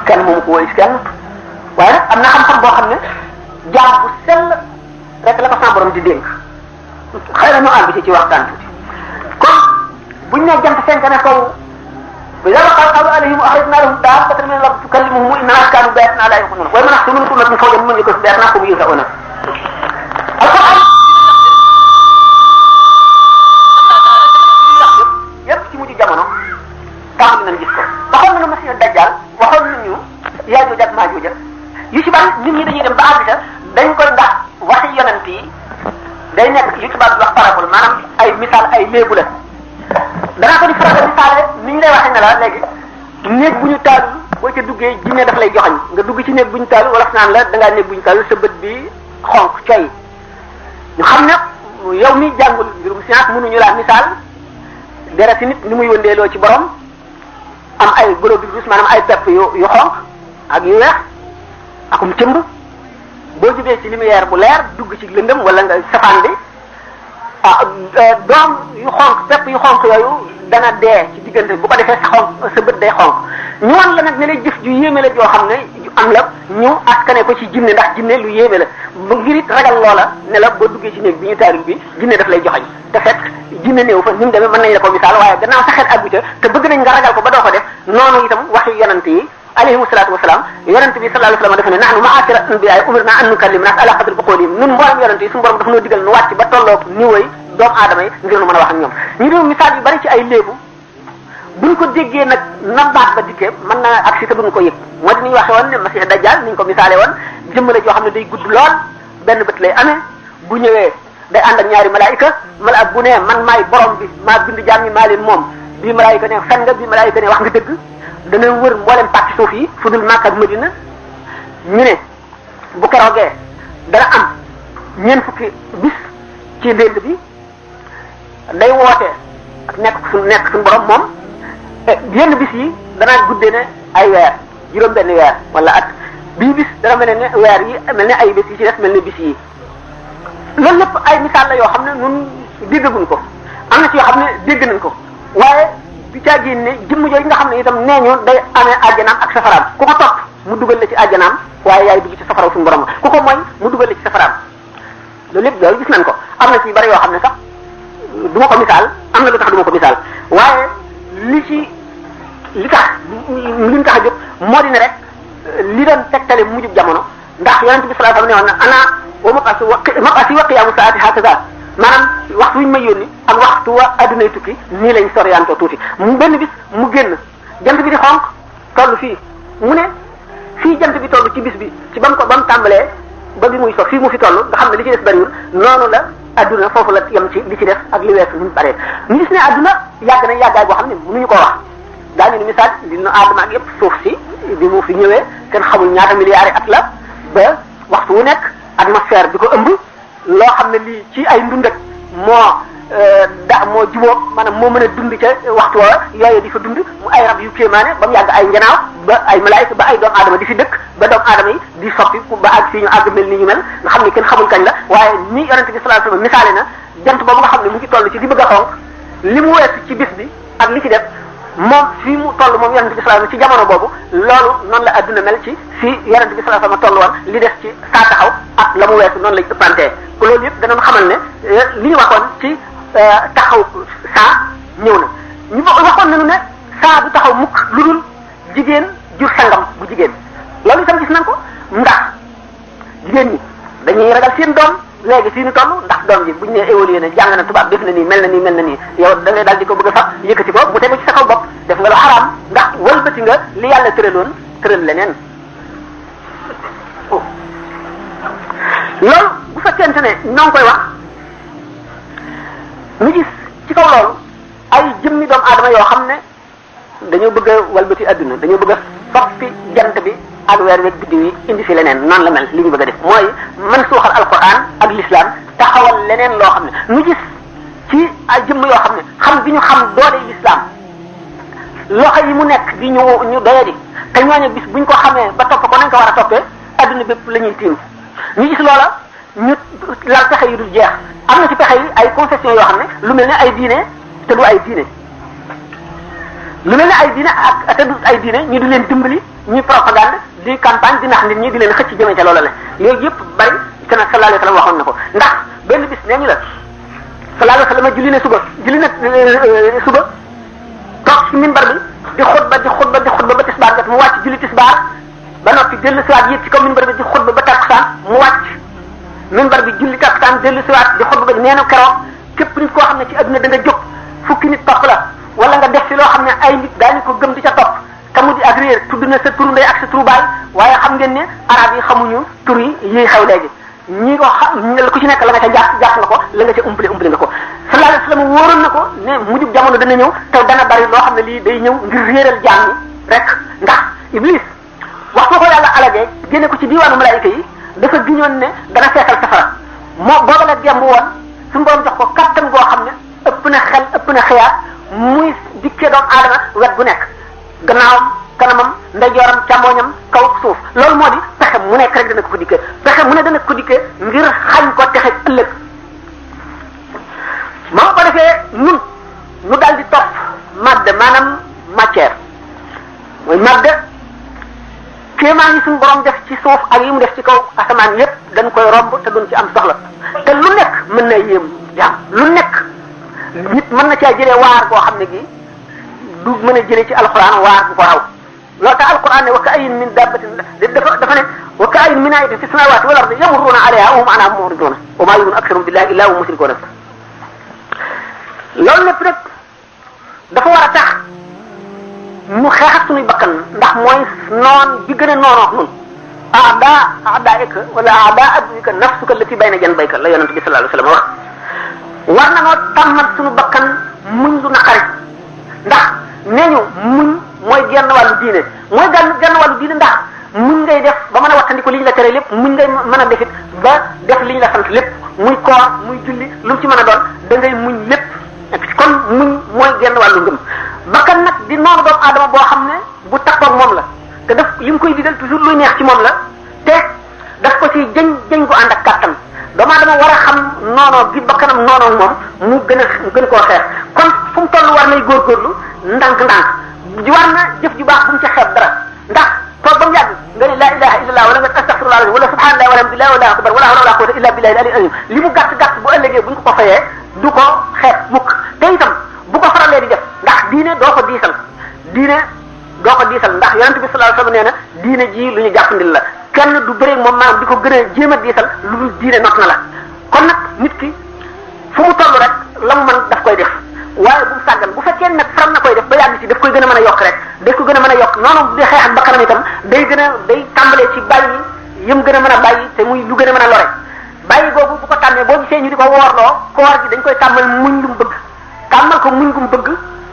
kenn moomu ko woy kenn waaye nag am na xam-xam boo xam ne jaam bu sell rek la ko sama borom di dénk xëy na ñu àgg ci waxtaan tuuti kon buñ ne jant fenk ne sow وإذا قال عليهم أخرجنا لهم دابة من الأرض تكلمهم إن الناس كانوا بآياتنا لا يؤمنون وما نحن من كل فوج من يكون بآياتنا هم يوسعون القرآن yépp ci mujj jamono tàmbali nañ gis ko waxoon nañu Masiix Dajjal waxoon nañu Yaajuuj ak Maajuuj yu ci bari nit ñi dañuy dem ba àgg dañ koy ndax waxi yonent yi day nekk yu tubaab di wax parabole maanaam ay misaal ay léebu la danaa ko di faral misaale ni ñu lay waxee ne la léegi néeg bu ñu taalul boo ca duggee jinne daf lay joxañ nga dugg ci néeg bu ñu taalul wala naan la da ngaa néeg bu ñu taalul sa bët bi xonk coy ñu xam ne yow mi jàngul mbirum science mënuñu laa misaal dara si nit ni muy wëndeeloo ci borom am ay globules rouges maanaam ay pepp yu xonk ak yu weex akum cëmb boo jubee ci lumière bu leer dugg ci lëndëm wala nga safaan bi doom yu xonk pepp yu xonk yooyu dana dee ci diggante bu ko defee sa bët day xonk ñu wan la nag ne lay jëf ju yéeme la joo xam ne ju am la ñu askane ko ci jinne ndax jinne lu yéeme la ba ngir it ragal loola ne la boo duggee ci néeg bi ñu taaril bi jinne daf lay joxañ te fekk jinne néew fa ni mu demee mën nañ la ko misaal waaye gannaaw sa xel àggu ca te bëgg nañ nga ragal ko ba doo ko def noonu itam waxi yonante yi alayhimu salaatu wasalaam yonante bi sallallahu alayhi wa sallam dafa ne nahnu ma'ashira anbiya umirna an nukallima nas ala qadri uqulihim nun mboolem yonante yi suñu borom dafa noo digal nu wàcc ba tolloog niveau yi doomu aadama yi ngir nu mën a wax ak ñoom ñu doon misaal yu bari ci ay léebu buñ ko déggee nag na baat ba dikkee mën na ak si te duñ ko yëg moo di ni ñu waxee woon ne Masiix Dajjal ni ñu ko misaale woon jëmm la joo xam ne day gudd lool benn bët lay amee bu ñëwee day ànd ak ñaari malaayika malaaka bu ne man maay borom bi maa bind jaam ñi maa leen moom bii malaayika ne fen nga bii malaayika ne wax nga dëgg dana wër mboolem pàcc suuf yi fu dul Makka ak Madina ñu ne bu keroogee dana am ñeent fukki bis ci ndénd bi day woote ak nekk suñu borom moom yenn bis yi danaa guddee ne ay weer juróom-benn weer wala at bii bis dana mel ne weer yi mel ne ay bis yi ci des mel ne bis yi loolu lépp ay misaal la yoo xam ne ñun déggaguñ ko am na ci yoo xam ne dégg nañ ko waaye bi caa génne jëmm jooju nga xam ne itam nee ñu day amee àjjanaam ak safaraam ku ko topp mu dugal la ci àjjanaam waaye yaay dugg ci safaraw suñu borom ku ko mooy mu dugal la ci safaraam loolu lépp loolu gis nañ ko am na ci bari yoo xam ne sax du ma ko misaal am na lu tax du ma ko misaal waaye li tax a jóg moo di ne rek li doon tegtale mujjub jamono ndax yonent bi sallallahu alayhi wa sallam ne woon na ana wa mab'asi wa qiyaamu saati hakaza maanaam waxtu wi ñu may yónni ak waxtu wa addunay tukki nii lañ soriyaantoo tuuti mu benn bis mu génn jant bi di xonq toll fii mu ne fii jant bi toll ci bis bi ci ba mu tàmbalee ba bi muy so fii mu fi toll nga xam ne li ci des bariwul noonu la adduna foofu la yem ci li ci des ak li weesu ni mu baree ñu gis ne adduna yàgg na yàggaay boo xam ne mënuñu ko wax daañu ni misaal di nu aadama ak yëpp suuf si bi mu fi ñëwee kenn xamul ñaata milliards at la ba waxtu wu nekk atmosphère bi ko ëmb loo xam ne lii ci ay ndundat moo jubóog maanaam moo mën a dund ca waxtu woowa yooyu di fa dund mu ay rab yu kéemaane ba mu yàgg ay njanaaw ba ay malaayika ba ay doomu aadama di fi dëkk ba doomu aadama yi di soppi ba àgg fii ñu àgg mel ni ñu mel nga xam ne kenn xamul kañ la waaye ni yonente bi sallallahu alayhi wasallam misaale na jant boobu nga xam ne mu ngi toll ci di bëgg a xonq li mu weesu ci bis bi ak li ci def moom fii mu toll moom yonente bi sallallahu alayhi wasallam ci jamono boobu loolu noonu la adduna mel ci fii yonente bi sallallahu alayhi wasallam toll woon li des ci saa taxaw ak la mu weesu noonu lañ ëppantee ko loolu yëpp danañ xamal ne li ñu waxoon ci taxaw saa ñëw na ñu waxoon nañu ne saa du taxaw mukk lu dul jigéen jur sangam bu jigéen loolu itam gis nañ ko ndax jigéen ñi dañuy ragal seen doom léegi fii ñu toll ndax doom ji buñ ne évolué na jàng na tubaab def na nii mel na nii mel na nii yow da ngay daal di ko bëgg a fab yëkkati ko mu tegu ci sa kaw bopp def nga lu xaraam ndax wëlbati nga li yàlla tëraloon tëral leneen loolu bu fekkente ne ñoo ngi koy wax ñu gis ci kaw loolu ay jëmmi doomu aadama yoo xam ne dañoo bëgg a walbati adduna dañoo bëgg a soppi jant bi ak weer weeg biddiw yi indi fi leneen noonu la mel li ñu bëgg a def mooy man suuxal alquran ak l'islam taxawal leneen loo xam ne ñu gis ci ay jëmm yoo xam ne xam bi ñu xam doole l'islam loxo yi mu nekk di ñu doyadi te ñooñu bis buñ ko xamee ba topp ko nañ ko war a toppee adduna bépp la ñuy tiim ñu gis loola ñu lal pexe yu dul jeex am na ci pexe yi ay confession yoo xam ne lu mel ne ay diine te du ay diine lu mel ne ay diine ak te du ay diine ñu di leen dimbali ñuy propagande di campagne di nax nit ñi di leen xëcc jëmee ca loola la yooyu yëpp bari te nag sallallahu alayhi wa sallam waxoon na ko ndax benn bis nee ñu la sallallahu alayhi wa sallam julli na suba toog ci minbar bi di xutba ba tisbaar jot mu wàcc julli tisbaar ba noppi dellu siwaat yéeg ci kaw minbar bi di xutba ba takkusaan mu wàcc minbar bi julli takkusaan dellu siwaat di xutba ba nee na keroog képp nit koo xam ne ci adduna da nga jóg fukki nit topp la wala nga def ci loo xam ne ay nit daañu ko gëm di ca topp te mu di ak réer tudd na sa turu ndey ak sa turu baay waaye xam ngeen ne arab yi xamuñu tur yi xew léegi ñi ko xam ku ci nekk la nga ca jàpp nga ko la nga ca umpale nga ko sallallahu alayhi wasallam wóoroon na ko ne mujjub jamono dana ñëw te dana bari loo xam ne lii day ñëw ngir réeral jaam ñi rek ndax iblis waxtu ko yàlla alagee génne ko ci diwaanu malaayika yi dafa giñoon ne dana feesal safara moo booba la gemb woon suñu borom jox ko kattan goo xam ne ëpp na xel ëpp na xëyaat muy dikkee doomu aadama wet gu nekk gannaawam kanamam ndeyjooram càmmooñam kaw suuf loolu moo di pexe mu nekk rek dana ko dikkee pexe mu ne dana ko dikkee ngir xañ ko texe ëllëg moo ko defee nun nu daal di topp madde maanaam matière mooy madde kéemaan yi suñu borom def ci suuf ak yi mu def ci kaw asamaan yépp dañ koy romb te duñ ci am soxla te lu nekk mën na yéem jaam lu nekk nit mën na caa jëlee waar boo xam ne gi du mën a jëlee ci alquran waar bu ko raw loolu tax alquran ne wa ka'ayyin min dabbatin dafa ne wa ka'ayyin min ayatin fi samawati wal ardi yamurruna alayha wa hum anha mu'ridun wa ma yu'minu aktharuhum billahi illa hum mushrikun loolu lépp rek dafa war a tax mu xeex ak suñuy bakkan ndax mooy noon bi gën a noonoo nun a'daa'ika wala a'daa aduwika nafsuka allati bayna janbayka la yonent bi sallallahu alayhi wasallam wax war na noo tàmmat suñu bakkan muñ lu naqari ndax nee ñu muñ mooy genn wàllu diine mooy genn wàllu diine ndax muñ ngay def ba mën a wattandi ko li ñu la tere lépp muñ ngay mën a defit ba def li ñu la sant lépp muy koor muy julli lu mu ci mën a doon da ngay muñ lépp kon muñ mooy genn wàllu ngëm bakkan nag di noonu doomu aadama boo xam ne bu takkoog moom la te daf li mu koy digal toujours luy neex ci moom la te daf ko ci jëñ ko ànd ak kàttan doomu aadama war a xam noonoo gi bakkanam noonoo moom mu gën koo xeex kon fu mu toll war nay góorgóorlu ndànk-ndànk war na jëf ju baax bu mu ca xeeb dara ndax toog ba mu yàgg nga ne la ilaha illallah wala nga astaghfirullah wala subhanallah walhamdulillah wala akbar wala hawla wala quwwata illa billahi al-ali al-azim li mu gàtt bu ëllëgee bu ñu ko fayee du ko xeeb mukk te itam bu ko faralee di def ndax diine doo ko diisal ndax yonent bi sallallahu alayhi wasallam nee na diine ji lu ñu jàppandil la kenn du bëre moom maanaam di ko gën a jéem a diisal lu dul diine not na la kon nag nit ki fu mu toll rek la mu mën daf koy def waaye bu mu sàggan bu fekkee nag faram na koy def ba yàgg ci daf koy gën a mën a yokk rek daf ko gën a mën a yokk noonu bu dee xeex ak bakkanam itam day tàmbalee ci bàyyi yëm gën a mën a bàyyi te muy lu gën a mën a lore bàyyi boobu bu ko tàmmee boo gisee ñu di ko woorloo koor gi dañ koy tàmmal muñ lu mu bëgg tàmmal ko muñ gu mu bëgg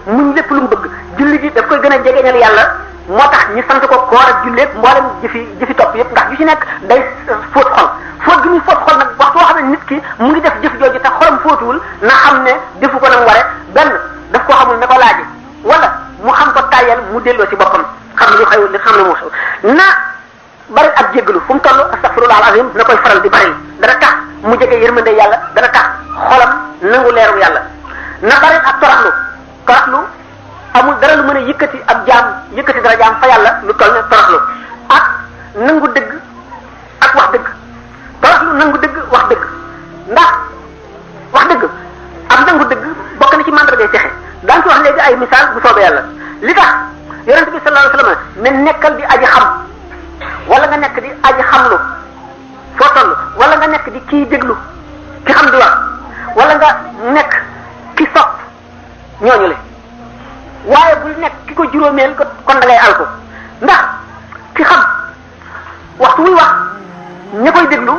muñ lépp lu mu bëgg julli gi daf koy gën a jegeñal yàlla moo tax ñu sant ko koor ak julleeg mboolem jëfi topp yëpp ndax yu ci nekk day fóot xol fóot gi muy fóot xol nag waxtu boo xam ne nit ki mu ngi def jëf jooju te xolam fóotuwul na xam ne defu ko nam ware benn daf ko xamul ne ko laaji wala mu xam ko tàyyal mu delloo ci boppam xam ne li xam ne moo xew na bari ak jéggalu fu mu toll astaghfirullah alazim na koy faral di bari dana tax mu jege yërmande yàlla dana tax xolam nangu leeru yàlla na bari ak toroxlu amul dara lu mën a yëkkati dara jaam fa yàlla lu toll ne toroxlu ak nangu dëgg ak wax dëgg toroxlu nangu dëgg wax dëgg ndax wax dëgg ak nangu dëgg bokk na ci mandargay texe daan ci wax léegi ay misaal bu soobee yàlla li tax yonent bi sallallahu alayhi wasallam ne nekkal di aji xam wala nga nekk di aji xamlu foo toll wala nga nekk di kii déglu ki xam di wax wala nga nekk ki sopp ñooñu le waaye bul nekk ki ko juróomeel kon da ngay alko ndax ki xam waxtu muy wax ña koy déglu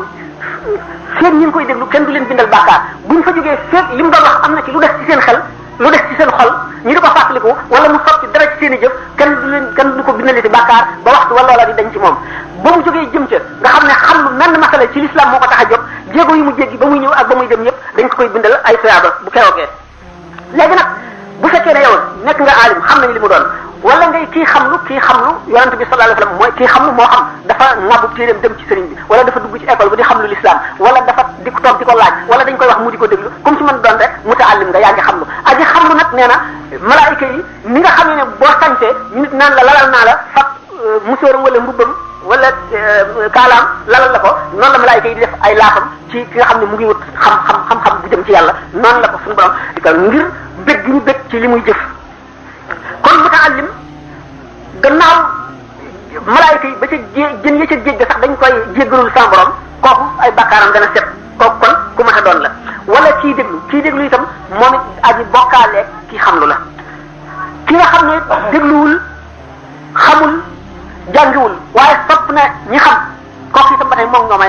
feeg ñi ngi koy déglu kenn du leen bindal bàkkaar buñ fa jógee feeg li mu doon wax am na ci lu des ci seen xel lu des ci seen xol ñu di ko fàttaliku wala mu soppi dara ci seen i jëf kenn du ko bindalati bàkkaar ba waxtu wala loola di dañ ci moom ba mu jógee jëm ca nga xam ne xam lu menn masala ci l'islam moo ko tax a jóg jéego yi mu jéggi ba muy ñëw ak ba muy dem yëpp dañ ko koy bindal ay tuyaaba bu keroogee léegi nag bu fekkee ne yow nekk nga aalim xam nañ li mu doon wala ngay kii xamlu yonent bi sallallahu alayhi wasallam mooy kii xamlu moo xam dafa ŋàbbu téeréem dem ci sëriñ bi wala dafa dugg ci école ba di xamlu l'islam wala dafa di ko toog di ko laaj wala dañ koy wax mu di ko déglu comme ci mën doon rek mutaallim nga yaa ngi xamlu aji xamlu nag nee na malaayika yi ni nga xamee ne boo sañsee ñu nit naan la lalal naa la fab musóoram wala mbubbam wala kaalaam lalal la ko noonu la malaayika yi di def ay laafam ci ki nga xam ne mu ngi wut xam-xam bu jëm ci yàlla noonu la ko suñu borom ngir bëgg ñu bëgg ci li muy jëf kon mutaallim gannaaw malaayika yi ba ca jën ya ca géej ga sax dañ koy jéggalul sa borom kooku ay bakkaaram dana set kooku kon ku mat a doon la wala kii déglu itam moom it aji bokkaaleeg kii xamlu la ki nga xam ne dégluwul xamul jàngiwul waaye sopp na ñi xam kooku itam ba tey moom ñoom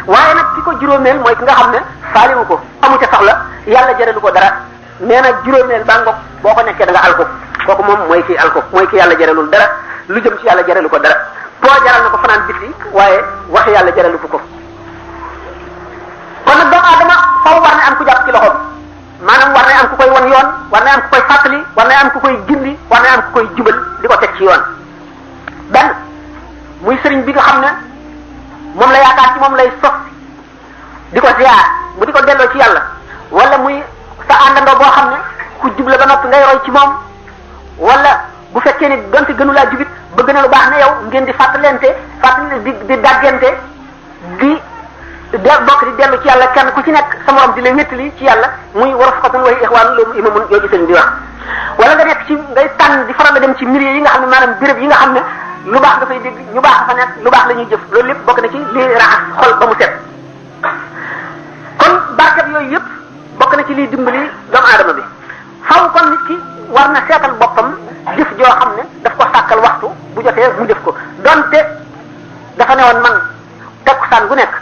waaye nag ki ko juróomeel mooy ki nga xam ne faaliwu ko amu ca soxla yàlla jëralu ko dara nee na juróomeel baa ngoog boo ko nekkee da nga alko kooku moom mooy kii alko mooy ki yàlla jëralul dara lu jëm ci yàlla jëralu ko dara boo jaral na ko fanaan bis yi waaye wax yàlla jëralu ko kon nag doomu aadama faw war na am ku jàpp ci loxoom maanaam war na am ku koy wan yoon war na am ku koy fàttali war na am ku koy gindi war na am ku koy jubal di ko teg ci yoon benn muy sëriñ bi nga xam ne moom la yaakaar ci moom lay sos di ko ziar mu di ko delloo ci yàlla wala muy sa àndandoo boo xam ne ku jubla ba noppi ngay roy ci moom wala bu fekkee ni donte gënu laa jubit bëgg na lu baax ne yow ngeen di fàttalente di daggente di bokk di dellu ci yàlla kenn ku ci nekk sa morom di la wéttali ci yàlla muy war a fokatan way ixwaan loolu imamun yooyu sëriñ bi wax wala nga nekk ci ngay tànn di faral a dem ci milieu yi nga xam ne maanaam béréb yi nga xam ne lu baax nga fay dégg ñu baax fa nekk lu baax la ñuy jëf loolu lépp bokk na ci li raxas xol ba mu set kon barkat yooyu yëpp bokk na ci liy dimbali doomu aadama bi faw kon nit ki war na seetal boppam jëf joo xam ne daf ko sàkkal waxtu bu jotee mu def ko donte dafa ne woon man takkusaan gu nekk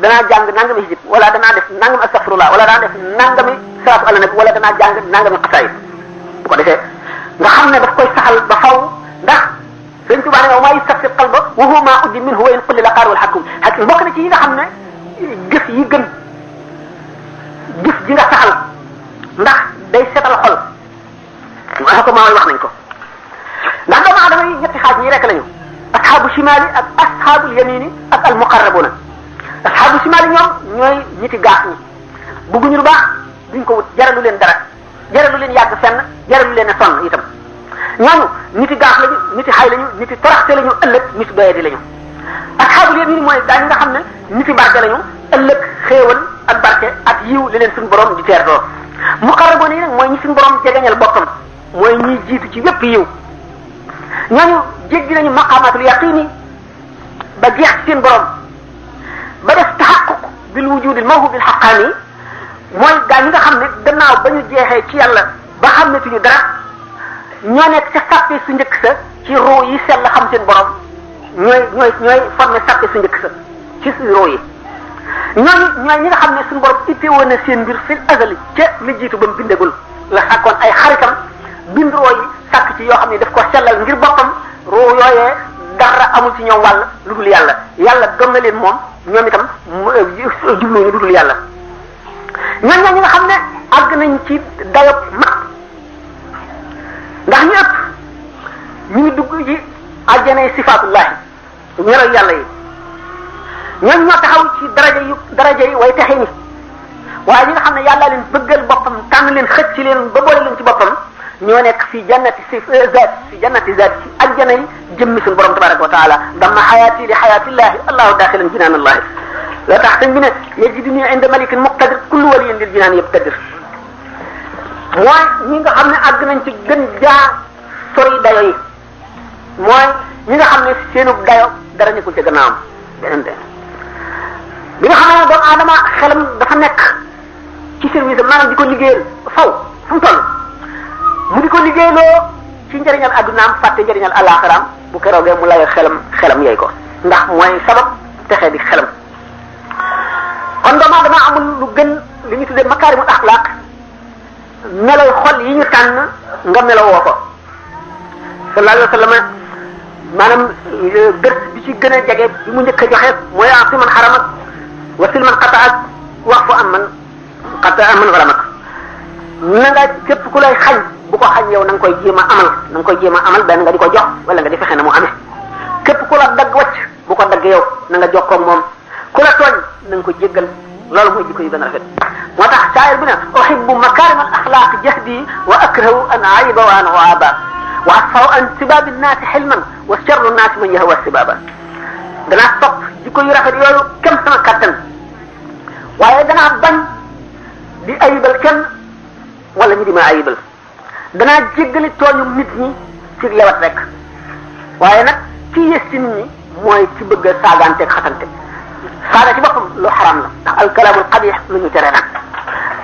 danaa jàng nangami hijib wala danaa def nangami astaghfirullah wala danaa def nangami salaatu ala nabi wala danaa jàng nangami xasaayid bu ko defee nga xam ne daf koy saxal ba faw ndax Sëriñ Tuubaa ne wa maa yastafti qalba wa huwa maa uddi minhu wa in qulli la qaarul hakim bokk na ci yi nga xam ne jëf yi gën jëf ji nga saxal ndax day setal xol ma ko maa wax nañ ko ndax doomu aadama yi ñetti xaaj ñi rek lañu asxaabu shimaali ak asxaabul yamini ak al muqarrabuna asxaabu shimaali ñoom ñooy ñiti gaaf ñi bëgguñu lu baax duñ ko wut jaralu leen dara jaralu leen yàgg fenn jaralu leen a sonn itam ñooñu niti gaaf lañu niti xay lañu niti toraxte lañu ëllëg niti doyadi lañu asxaabul yamini mooy daañu nga xam ne niti barke lañu ëllëg xéewal ak barke ak yiw li leen suñu borom di teerdoo muqarrabuna yi nag mooy ñi suñu borom jegeñal boppam mooy ñiy jiitu ci wépp yiw ñooñu jéggi nañu maqamatul yaqini ba jeex ci seen borom ba def taxaquq bil wujudil mawhubil haqqani mooy gaa ñi nga xam ne gannaaw ba ñu jeexee ci yàlla ba xam ne tuñu dara ñoo nekk ca sàppe su njëkk sa ci roo yi sell la xam seen borom ñooy formé sàppe su njëkk sa ci roo yi ñooñu ñooy ñi nga xam ne suñu borom itte woon na seen mbir fil azali ca li jiitu ba mu bindagul la sàkkoon ay xaritam bind roo yi sàkk ci yoo xam ne daf ko sellal ngir boppam roo yooyee dara amul ci ñoom wàll lu dul yàlla yàlla doom na leen moom ñoom itam jubluñu lu dul yàlla ñooñu ñi nga xam ne àgg nañ ci dayob mat ndax ñu ëpp ñu ngi dugg ci àjjanay sifaatullahi melo yàlla yi ñooñu ñoo taxaw ci daraja yi way texe ñi waaye ñi nga xam ne yàlla leen bëggal boppam tànn leen xëcc leen ba boole leen ci boppam ñoo nekk fi jannati zaat fi jannati zaat ci àjjana yi jëmmi suñu borom tabaraka wa taala damma xayaati li xayaatillahi allahu daaxilan jinaan allahi la tax sëñ bi ne yajiduni inda malikin muqtadir kullu waliyin lil jinaan yabtadir mooy ñi nga xam ne àgg nañ ci gën jaa sori dayo yi mooy ñi nga xam ne seenu dayo dara nekkul ci gannaawam beneen de bi nga xam ne doomu aadama xelam dafa nekk ci service maanaam di ko liggéeyal faw fu mu toll mu di ko liggéeyloo ci njëriñal addunaam fàtte njëriñal alaxiraam bu keroogee mu layoo xelam yey ko ndax mooy sabab texee di xelam kon doomu aadama amul lu gën li ñu tuddee makaarimul axlaaq meloy xol yi ñu tànn nga melowoo ko sallallahu alayhi wa sallam maanaam gërt bi ci gën a jege bi mu njëkk a joxe mooy a'ti man xaramak wasil man qata'ak wa'fu an man zalamak na nga képp ku lay xañ bu ko xañ yow na nga koy jéem a amal benn nga di ko jox wala nga di fexe na mu amee képp ku la dagg wacc bu ko dagg yow na nga jokkoo ak moom ku la tooñ na nga ko jéggal loolu mooy jikko yu gën a rafet moo tax saayir bi ne uhibbu makarim al axlaq jahdi wa akrahu an ayiba wa an uaba wa asfahu an sibabi nnaasi xilman wa sharru nnaasi man yahwa sibaba danaa topp jikko yu rafet yooyu kem sama kattan waaye danaa bañ di ayibal kenn wala ñu di ma ayibal danaa jéggali tooñu nit ñi ci lewat rek waaye nag ci yées ci nit ñi mooy ci bëgg a saagaanteeg xatante saaga ci boppam lu xaram la ndax alkalaamul qabih lu ñu tere nag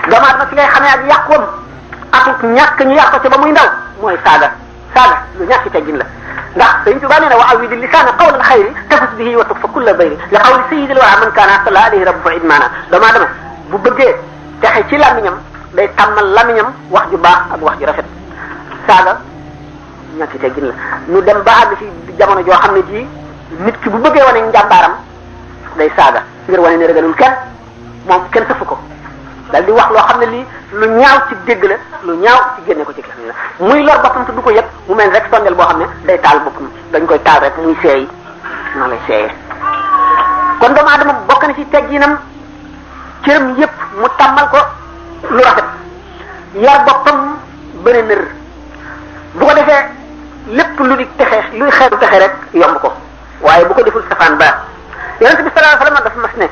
doomu aadama ci ngay xamee ak yàqoom ak ñàkk ñu yàq ko ci ba muy ndaw mooy saaga lu ñàkk ci teggin la ndax Sëriñ Tuubaa nee na wa awidi lisaana qawla alxayri tafus bihi wa tukfa kulla bayri li qawli sayyidil wara man kaana salla alayhi rabbu fa idmaana doomu aadama bu bëggee texe ci làmmiñam day tàmmal làmmiñam wax ju baax ak wax ju rafet saaga ñàkk ci teggin la ñu dem ba àgg ci jamono joo xam ne ji nit ki bu bëggee wane njàmbaaram day saaga ngir wane ne ragalul kenn moom kenn sëfu ko dal di wax loo xam ne lii lu ñaaw ci dégg la lu ñaaw ci génne ko ci kenn la muy lor boppam te du ko yëg mu mel rek sondel boo xam ne day taal boppam dañ koy taal rek muy seey noonu lay seeyee kon doomu aadama bokk na ci tegginam cëram yépp mu tàmmal ko lu rafet yar boppam bëri nër bu ko defee lépp lu di texe luy xeetu texe rek yomb ko waaye bu ko deful safaan ba yonent bi sallallahu alayhi wa sallam dafa mas ne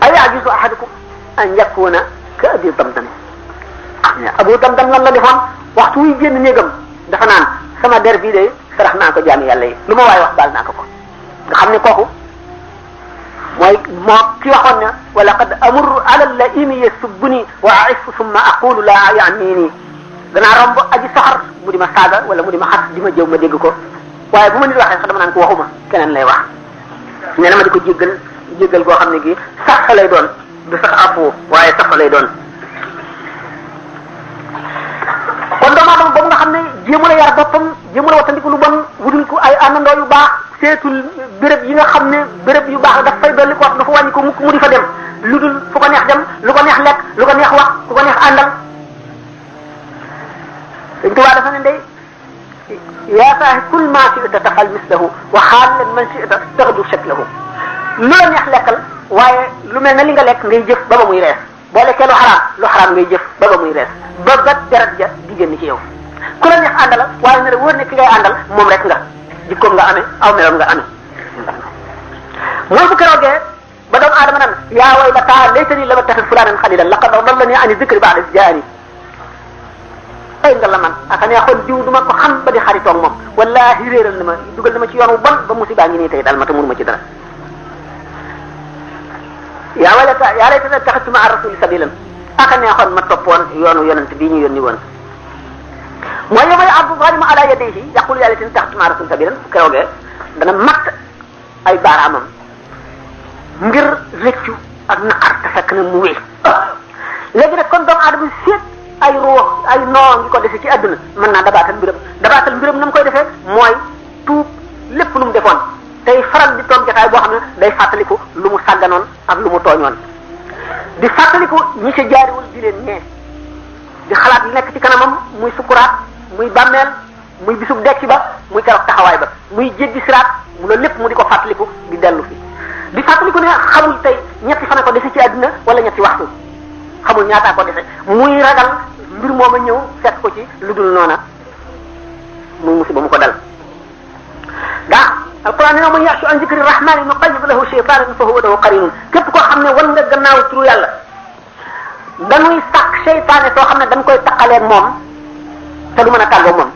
ayajuzu ahadukum an yakuna ka abi damdam abu damdam lan la defoon waxtu wuy génn néegam dafa naan sama der bii de sarax naa ko jaami yàlla yi lu ma waaye wax baal naa ko nga xam ne kooku mooy moo ki waxoon ne wa laqad amurru ala laimi yasubbuni wa aifu summa aqulu la yaaniini danaa romb aji soxar mu di ma saaga wala mu di ma xas di ma jëw ma dégg ko waaye bu ma nit waxee sax dama naan ko waxuma keneen lay wax nee na ma di ko jéggal goo xam ne gi sax lay doon du sax afu waaye sax lay doon. kon doomu aadama boobu nga xam ne jéemu la yar boppam jéemu la wattandiku lu bon wutul ko ay àndandoo yu baax seetul béréb yi nga xam ne béréb yu baax daf fay dolli ko wax dafa wàññi ko mukk mu di fa dem lu dul fu ko neex dem lu ko neex lekk lu ko neex wax ku ko neex àndal. dañ tubaa dafa ne ndey yaa saahi kul maa shi'ta tafal mislahu wa xaalan man shi'ta taxdu shaklahu. lu la neex lekkal waaye lu mel na li nga lekk ngay jëf ba ba muy rees boo lekkee lu xaraam ngay jëf ba ba muy rees ba ba deret ja di génn ci yow. ku la neex àndal waaye na la wóor ne ki ngay àndal moom rek nga jikkoom nga amee aw meloom nga amee. mooy bu keroogee ba doomu aadama nan yaa waylataa laytanii lam attaxid fulaanan xaliilan laqad adallanii ani dikri ba'da iz jaa'anii. ay nga la man aka neexoon diw duma ko xam ba di xaritoog moom wallaahi réeral na ma dugal na ma ci yoon wu bon ba musiba ngi nii tey daal ma te mënuma ci dara. yaa waylataa yaa laytanii ittaxadtu ma'a rasuuli sabiilan aka neexoon ma toppoon yoonu yonent bii ñu yónni woon. mooy yawma ya'addu zaalimu alaa yadayhi yaqulu yaa laytanii ittaxadtu ma'a rasuuli sabiilan bu keroogee dana matt ay baaraamam ngir rëccu ak naqar te fekk na mu wéy. léegi nag kon doomu aadama seet ay ruux ay noo ngi ko defee ci àdduna mën naa dabaatal mbiram na mu koy defee mooy tuub lépp lu mu defoon tey faral di toog jotaay boo xam ne day fàttaliku lu mu sàgganoon ak lu mu tooñoon di fàttaliku ñi ci jaariwul di leen ñee di xalaat li nekk ci kanamam muy sukuraat muy bàmmeel muy bisub dekki ba muy keroog taxawaay ba muy jéggi siraat mu loolu lépp mu di ko fàttaliku di dellu fi di fàttaliku ne xamul tey ñetti fan a ko dese ci àdduna wala ñetti waxtu xamul ñaataa ko dese muy ragal mbir mooma ñëw fekk ko ci lu dul noona muy musiba mu ko dal. ndax alquran ne man ya'shu an zikri rahmani nuqayyid lahu shaytanan fa huwa lahu qarinun képp koo xam ne wan nga gannaaw turu yàlla dañuy sàkk seytaane soo xam ne dañ koy taqaleeg moom te du mën a tàggoo moom.